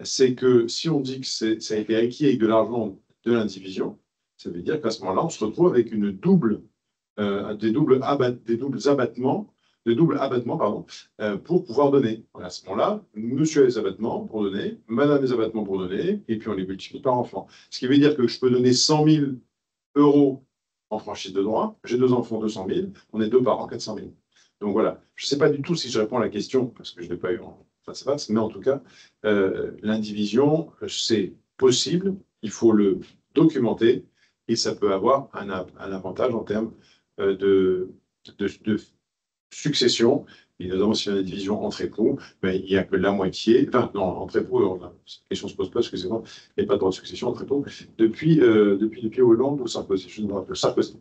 c'est que si on dit que ça a été acquis avec de l'argent de l'indivision, ça veut dire qu'à ce moment-là, on se retrouve avec des doubles abattements de double abattement, pardon, pour pouvoir donner. À ce moment-là, monsieur a les abattements pour donner, madame a les abattements pour donner, et puis on les multiplie par enfant. Ce qui veut dire que je peux donner 100 000 euros en franchise de droit, j'ai 2 enfants, 200 000, on est 2 parents, 400 000. Donc voilà, je ne sais pas du tout si je réponds à la question, parce que je ne l'ai pas eu en face à face, mais en tout cas, l'indivision, c'est possible, il faut le documenter, et ça peut avoir un avantage en termes de succession, et notamment si on a une division entre époux, ben, il n'y a que la moitié, enfin non, entre époux, cette question ne se pose pas, excusez-moi, il n'y a pas de droit de succession entre époux, depuis Hollande ou Sarkozy, je ne me rappelle, Sarkozy.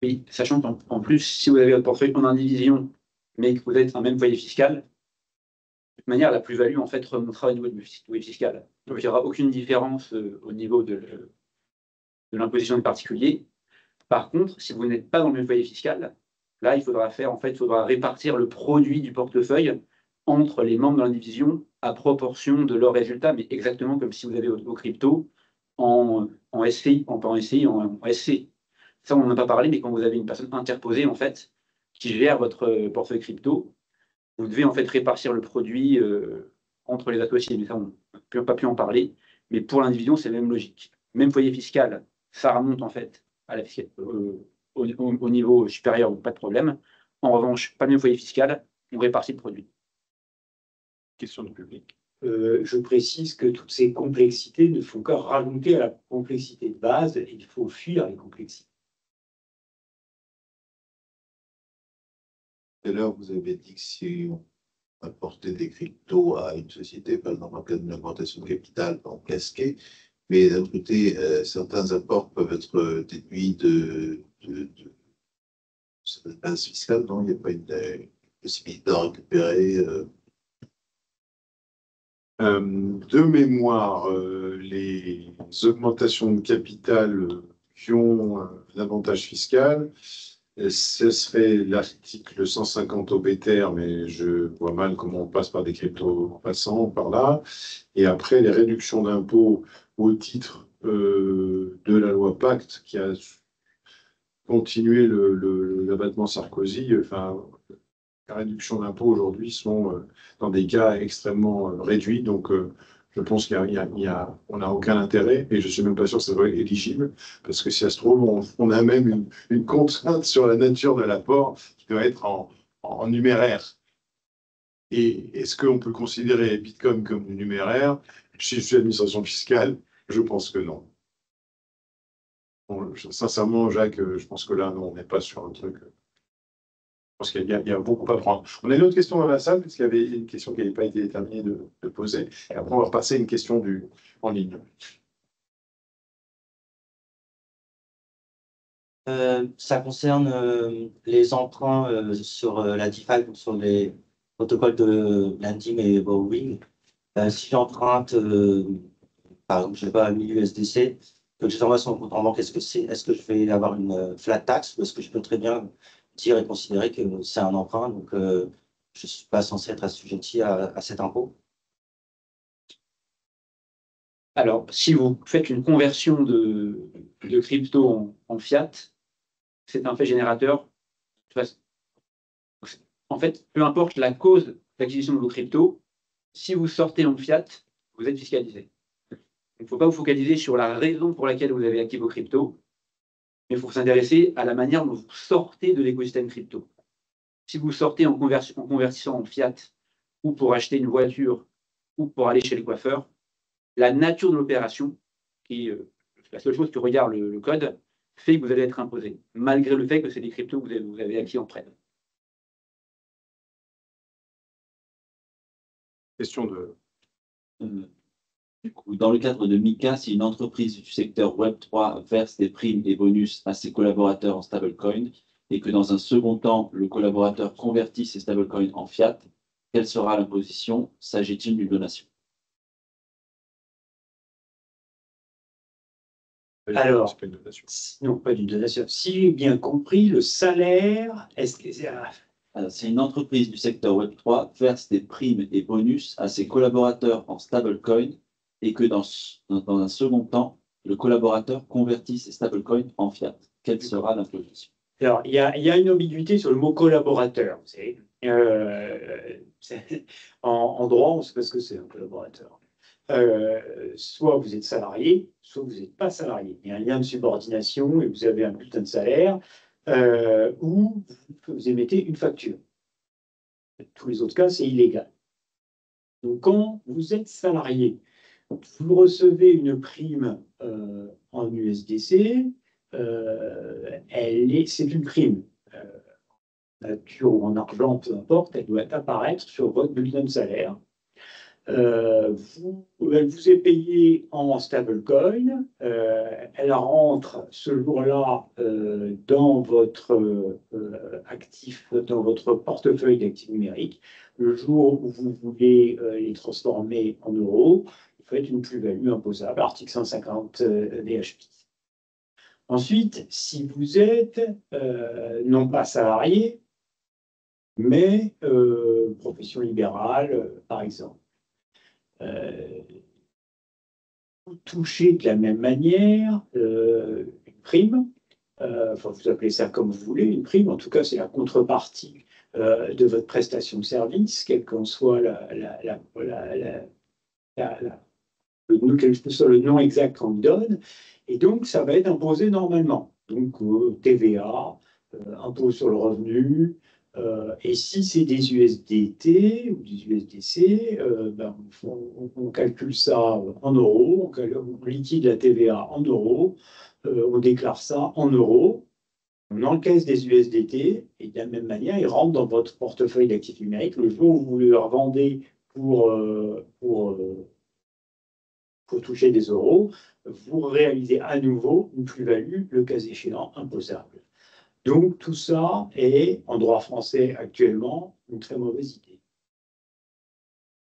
Oui, sachant qu'en plus, si vous avez votre portefeuille en indivision, mais que vous êtes un même foyer fiscal, de toute manière, la plus-value, en fait, remontera au niveau du foyer fiscal. Donc, il n'y aura aucune différence au niveau de l'imposition des particuliers. Par contre, si vous n'êtes pas dans le même foyer fiscal, là, il faudra répartir le produit du portefeuille entre les membres de l'indivision à proportion de leurs résultats, mais exactement comme si vous avez vos cryptos en SCI, pas en SCI, en SC. Ça, on n'en a pas parlé, mais quand vous avez une personne interposée, en fait, qui gère votre portefeuille crypto, vous devez en fait répartir le produit entre les associés. Mais ça, on n'a pas pu en parler. Mais pour l'indivision, c'est la même logique. Même foyer fiscal, ça remonte en fait à la au niveau supérieur, donc pas de problème. En revanche, pas le même foyer fiscal, on répartit le produit. Question de public. Je précise que toutes ces complexités ne font que rajouter à la complexité de base, et il faut fuir les complexités. Tout à l'heure, vous avez dit que si on apportait des cryptos à une société, par exemple en cas d'une augmentation de capital, on casquait, mais d'un autre côté, certains apports peuvent être déduits de cette base fiscale, non? Il n'y a pas une possibilité d'en récupérer De mémoire, les augmentations de capital qui ont un avantage fiscal, ce serait l'article 150 obéter, mais je vois mal comment on passe par des cryptos en passant par là. Et après, les réductions d'impôts au titre de la loi Pacte qui a continué l'abattement Sarkozy, enfin, les réductions d'impôts aujourd'hui sont dans des cas extrêmement réduits. Donc, je pense qu'on n'a aucun intérêt, et je ne suis même pas sûr que ça soit éligible, parce que si ça se trouve, on a même une contrainte sur la nature de l'apport qui doit être en numéraire. Et est-ce qu'on peut considérer Bitcoin comme numéraire? Si je suis administration fiscale, je pense que non. Bon, sincèrement, Jacques, je pense que là, non, on n'est pas sur un truc. Je pense qu'il y a beaucoup à prendre. On a une autre question dans la salle, parce qu'il y avait une question qui n'avait pas été terminée de poser. Et après, on va repasser à une question en ligne. Ça concerne les emprunts sur la DeFi, donc sur les protocoles de lending et borrowing. Si j'emprunte, par exemple, je ne sais pas, 1000 USDC, que je les envoie sur mon compte en banque, est-ce que je vais avoir une flat tax, ou est-ce que je peux très bien dire et considérer que c'est un emprunt, donc je ne suis pas censé être assujetti à cet impôt? Alors, si vous faites une conversion de crypto en fiat, c'est un fait générateur. En fait, peu importe la cause d'acquisition de vos cryptos, si vous sortez en fiat, vous êtes fiscalisé. Il ne faut pas vous focaliser sur la raison pour laquelle vous avez acquis vos cryptos, mais il faut s'intéresser à la manière dont vous sortez de l'écosystème crypto. Si vous sortez en convertissant en fiat, ou pour acheter une voiture, ou pour aller chez le coiffeur, la nature de l'opération, qui est la seule chose que regarde le code, fait que vous allez être imposé, malgré le fait que c'est des cryptos que vous avez acquis en prêt. Question de... Du coup, dans le cadre de MiCA, si une entreprise du secteur Web3 verse des primes et bonus à ses collaborateurs en stablecoin et que dans un second temps, le collaborateur convertit ses stablecoins en fiat, quelle sera l'imposition? S'agit-il d'une donation? Alors, c'est pas une donation. non, pas d'une donation. Si j'ai bien compris, le salaire, est-ce que C'est une entreprise du secteur Web3 verse des primes et bonus à ses collaborateurs en stablecoin et que dans un second temps, le collaborateur convertit ses stablecoins en fiat. Quelle sera l'imposition? Alors, il y a une ambiguïté sur le mot collaborateur. Vous savez. En droit, on ne sait pas ce que c'est un collaborateur. Soit vous êtes salarié, soit vous n'êtes pas salarié. Il y a un lien de subordination et vous avez un bulletin de salaire ou vous émettez une facture. Dans tous les autres cas, c'est illégal. Donc, quand vous êtes salarié, vous recevez une prime en USDC, c'est une prime. Nature ou en argent, peu importe, elle doit apparaître sur votre bulletin de salaire. Elle vous est payée en stablecoin. Elle rentre ce jour-là dans votre actif, dans votre portefeuille d'actifs numériques. Le jour où vous voulez les transformer en euros, vous faites une plus-value imposable, article 150 VHP. Ensuite, si vous êtes non pas salarié, mais profession libérale, par exemple, vous touchez de la même manière une prime, enfin vous appelez ça comme vous voulez, une prime, en tout cas c'est la contrepartie de votre prestation de service, quel qu'en soit quel que soit le nom exact qu'on donne, et donc ça va être imposé normalement. Donc TVA, impôt sur le revenu, et si c'est des USDT ou des USDC, on calcule ça en euros, on liquide la TVA en euros, on déclare ça en euros, on encaisse des USDT, et de la même manière, ils rentrent dans votre portefeuille d'actifs numériques. Le jour où vous les revendez pour toucher des euros, vous réalisez à nouveau une plus-value, le cas échéant, imposable. Donc tout ça est, en droit français actuellement, une très mauvaise idée.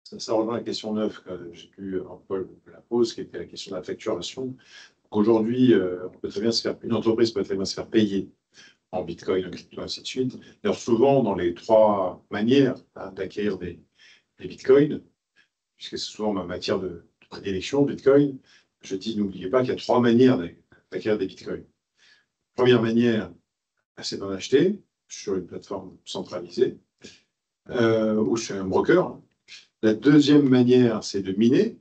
Ça rejoint la question 9 que j'ai pu un peu la pose, qui était la question de la facturation. Aujourd'hui, une entreprise peut très bien se faire payer en bitcoin, en crypto, ainsi de suite. D'ailleurs, souvent, dans les trois manières d'acquérir des bitcoins, puisque c'est souvent ma matière de prédilection, bitcoin, je dis, n'oubliez pas qu'il y a trois manières d'acquérir des bitcoins. Première manière, c'est d'en acheter sur une plateforme centralisée ou chez un broker. La deuxième manière, c'est de miner.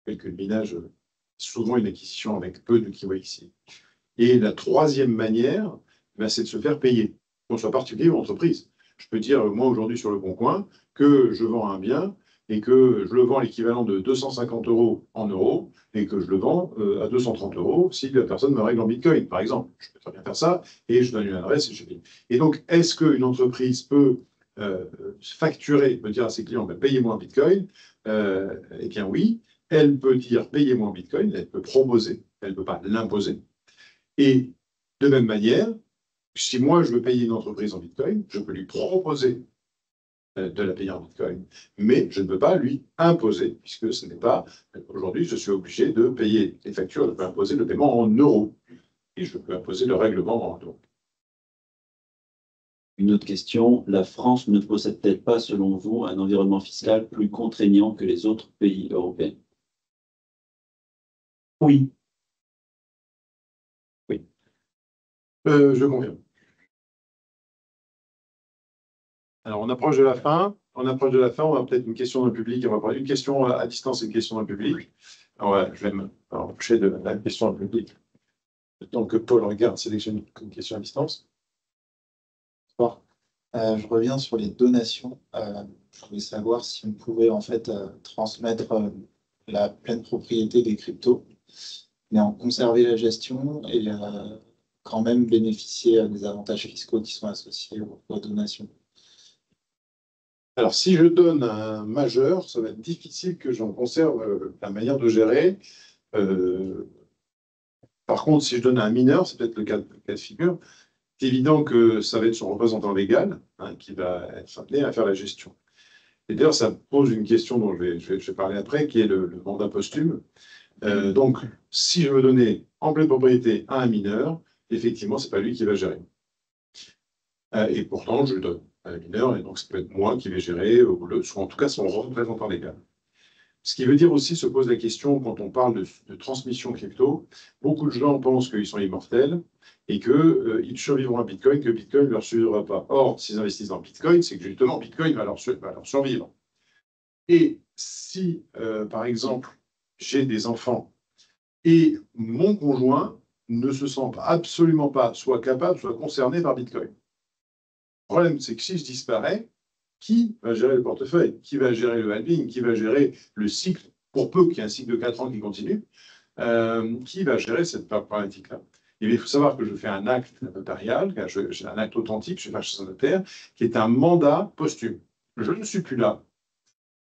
Le minage, souvent une acquisition avec peu de KYC. Et la troisième manière, c'est de se faire payer, qu'on soit particulier ou entreprise. Je peux dire, moi, aujourd'hui, sur le Bon Coin, que je vends un bien et que je le vends à l'équivalent de 250 € en euros et que je le vends à 230 € si la personne me règle en bitcoin, par exemple. Je peux très bien faire ça et je donne une adresse et je paye. Et donc, est-ce qu'une entreprise peut facturer, peut dire à ses clients, payez-moi en bitcoin? Eh bien oui, elle peut dire payez-moi en bitcoin, elle peut proposer, elle ne peut pas l'imposer. Et de même manière, si moi je veux payer une entreprise en bitcoin, je peux lui proposer de la payer en bitcoin, mais je ne peux pas lui imposer, puisque ce n'est pas, aujourd'hui je suis obligé de payer les factures, je peux imposer le paiement en euros, et je peux imposer le règlement en euros. Une autre question, la France ne possède-t-elle pas, selon vous, un environnement fiscal plus contraignant que les autres pays européens? Oui. Oui. Je confirme. Alors, on approche de la fin. On approche de la fin. On va peut-être une question dans le public. On va prendre une question à distance et une question dans le public. Alors, je vais m'approcher de la question dans le public. Le temps que Paul regarde, sélectionne une question à distance. Bonsoir. Je reviens sur les donations. Je voulais savoir si on pouvait en fait transmettre la pleine propriété des cryptos, mais en conserver la gestion et quand même bénéficier des avantages fiscaux qui sont associés aux donations. Alors, si je donne un majeur, ça va être difficile que j'en conserve la manière de gérer. Par contre, si je donne à un mineur, c'est peut-être le cas de figure. C'est évident que ça va être son représentant légal qui va être amené à faire la gestion. Et d'ailleurs, ça pose une question dont je vais parler après, qui est le mandat posthume. Donc, si je veux donner en pleine propriété à un mineur, effectivement, ce n'est pas lui qui va gérer. Et pourtant, je le donne à un mineur, et donc ça peut être moi qui vais gérer, ou soit en tout cas son représentant légal. Ce qui veut dire aussi, se pose la question, quand on parle de transmission crypto, beaucoup de gens pensent qu'ils sont immortels et qu'ils survivront à Bitcoin, que Bitcoin ne leur survivra pas. Or, s'ils investissent dans Bitcoin, c'est que justement, Bitcoin va leur survivre. Et si, par exemple, j'ai des enfants et mon conjoint ne se sent absolument pas soit capable, soit concerné par Bitcoin. Le problème, c'est que si je disparais, qui va gérer le portefeuille? Qui va gérer le halving? Qui va gérer le cycle, pour peu qu'il y ait un cycle de 4 ans qui continue? Qui va gérer cette problématique-là? Il faut savoir que je fais un acte notarial, j'ai un acte authentique, je suis chez un notaire, qui est un mandat posthume. Je ne suis plus là.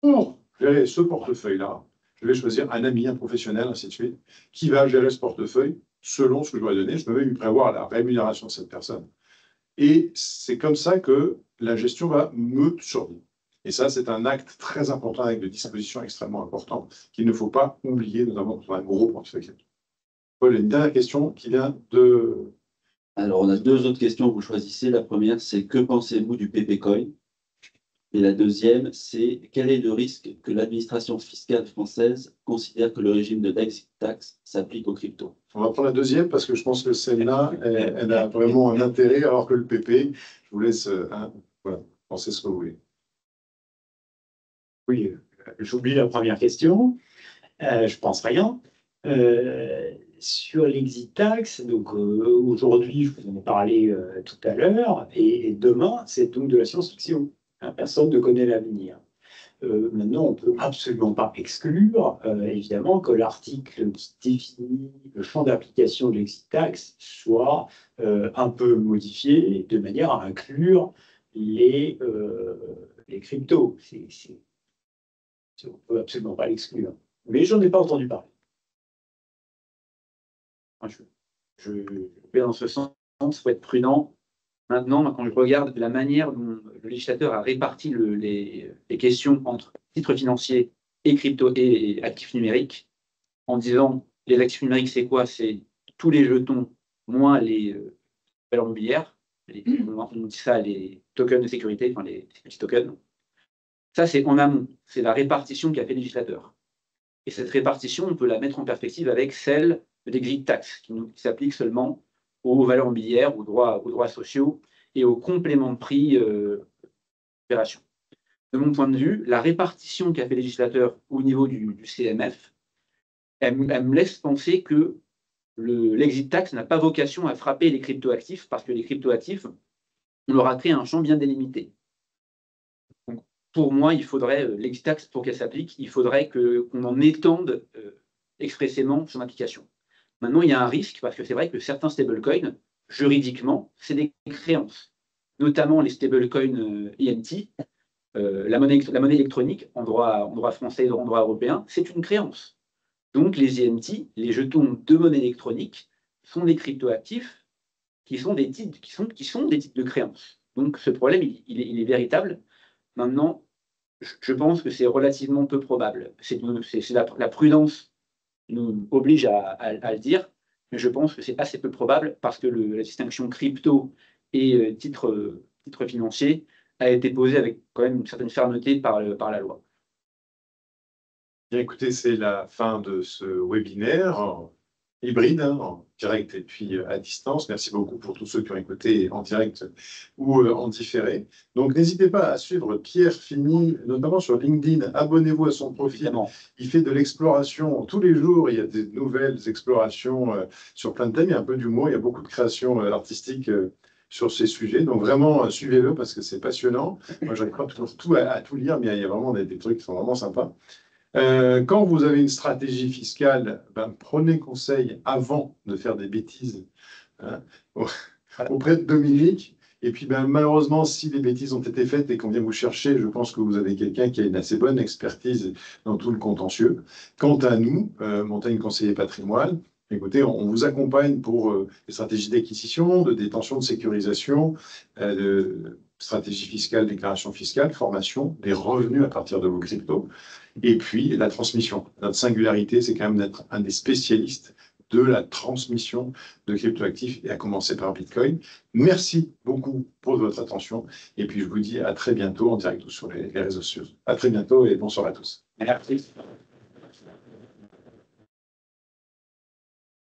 Pour gérer ce portefeuille-là, je vais choisir un ami, un professionnel, ainsi de suite, qui va gérer ce portefeuille selon ce que je dois donner. Je peux même lui prévoir la rémunération de cette personne. Et c'est comme ça que la gestion va me survivre. Et ça, c'est un acte très important avec des dispositions extrêmement importantes qu'il ne faut pas oublier, notamment quand on a un gros portefeuille. Paul, une dernière question qui vient de... Alors, on a deux autres questions que vous choisissez. La première, c'est que pensez-vous du PPCoin? Et la deuxième, c'est quel est le risque que l'administration fiscale française considère que le régime de l'exit tax s'applique aux cryptos? On va prendre la deuxième parce que je pense que celle-là, elle a vraiment un intérêt, alors que le PP, je vous laisse voilà, penser ce que vous voulez. Oui, j'oublie la première question. Je pense rien. Sur l'exit tax, donc aujourd'hui, je vous en ai parlé tout à l'heure, et demain, c'est donc de la science-fiction. Personne ne connaît l'avenir. Maintenant, on ne peut absolument pas exclure, évidemment, que l'article qui définit le champ d'application de l'exit tax soit un peu modifié de manière à inclure les cryptos. On ne peut absolument pas l'exclure. Mais je n'en ai pas entendu parler. Je vais dans ce sens, il faut être prudent. Maintenant, quand je regarde la manière dont le législateur a réparti les questions entre titres financiers et crypto et actifs numériques, en disant les actifs numériques, c'est quoi? C'est tous les jetons moins les valeurs mobilières. On dit ça les tokens de sécurité, enfin les petits tokens. Ça, c'est en amont. C'est la répartition qu'a fait le législateur. Et cette répartition, on peut la mettre en perspective avec celle de l'exit tax, qui s'applique seulement aux valeurs mobilières, aux droits sociaux et aux compléments de prix d'opération. De mon point de vue, la répartition qu'a fait le législateur au niveau du CMF, elle me laisse penser que l'exit tax n'a pas vocation à frapper les cryptoactifs, parce que les cryptoactifs, on leur a créé un champ bien délimité. Donc, pour moi, il faudrait, l'exit tax, pour qu'elle s'applique, il faudrait qu'on en étende expressément son application. Maintenant, il y a un risque, parce que c'est vrai que certains stablecoins, juridiquement, c'est des créances, notamment les stablecoins INT, la monnaie électronique, en droit français et en droit européen, c'est une créance. Donc, les INT, les jetons de monnaie électronique, sont des cryptoactifs qui sont des titres, des titres de créance. Donc, ce problème, il est véritable. Maintenant, je pense que c'est relativement peu probable. C'est la prudence nous oblige à le dire, mais je pense que c'est assez peu probable parce que la distinction crypto et titre financier a été posée avec quand même une certaine fermeté par la loi. Bien, écoutez, c'est la fin de ce webinaire en hybride, en direct et puis à distance. Merci beaucoup pour tous ceux qui ont écouté en direct ou en différé. Donc, n'hésitez pas à suivre Pierre Fini, notamment sur LinkedIn. Abonnez-vous à son profil. Évidemment. Il fait de l'exploration tous les jours. Il y a des nouvelles explorations sur plein de thèmes. Il y a un peu d'humour. Il y a beaucoup de créations artistiques sur ces sujets. Donc, vraiment, suivez-le parce que c'est passionnant. Moi, je n'arrive pas toujours à tout lire, mais il y a vraiment des trucs qui sont vraiment sympas. Quand vous avez une stratégie fiscale, prenez conseil avant de faire des bêtises auprès de Dominique. Et puis malheureusement, si des bêtises ont été faites et qu'on vient vous chercher, je pense que vous avez quelqu'un qui a une assez bonne expertise dans tout le contentieux. Quant à nous, Montagne Conseiller Patrimoine, écoutez, on vous accompagne pour les stratégies d'acquisition, de détention, de sécurisation, de stratégie fiscale, déclaration fiscale, formation, des revenus à partir de vos cryptos. Et puis, la transmission. Notre singularité, c'est quand même d'être un des spécialistes de la transmission de cryptoactifs et à commencer par Bitcoin. Merci beaucoup pour votre attention et puis je vous dis à très bientôt en direct ou sur les réseaux sociaux. À très bientôt et bonsoir à tous. Merci.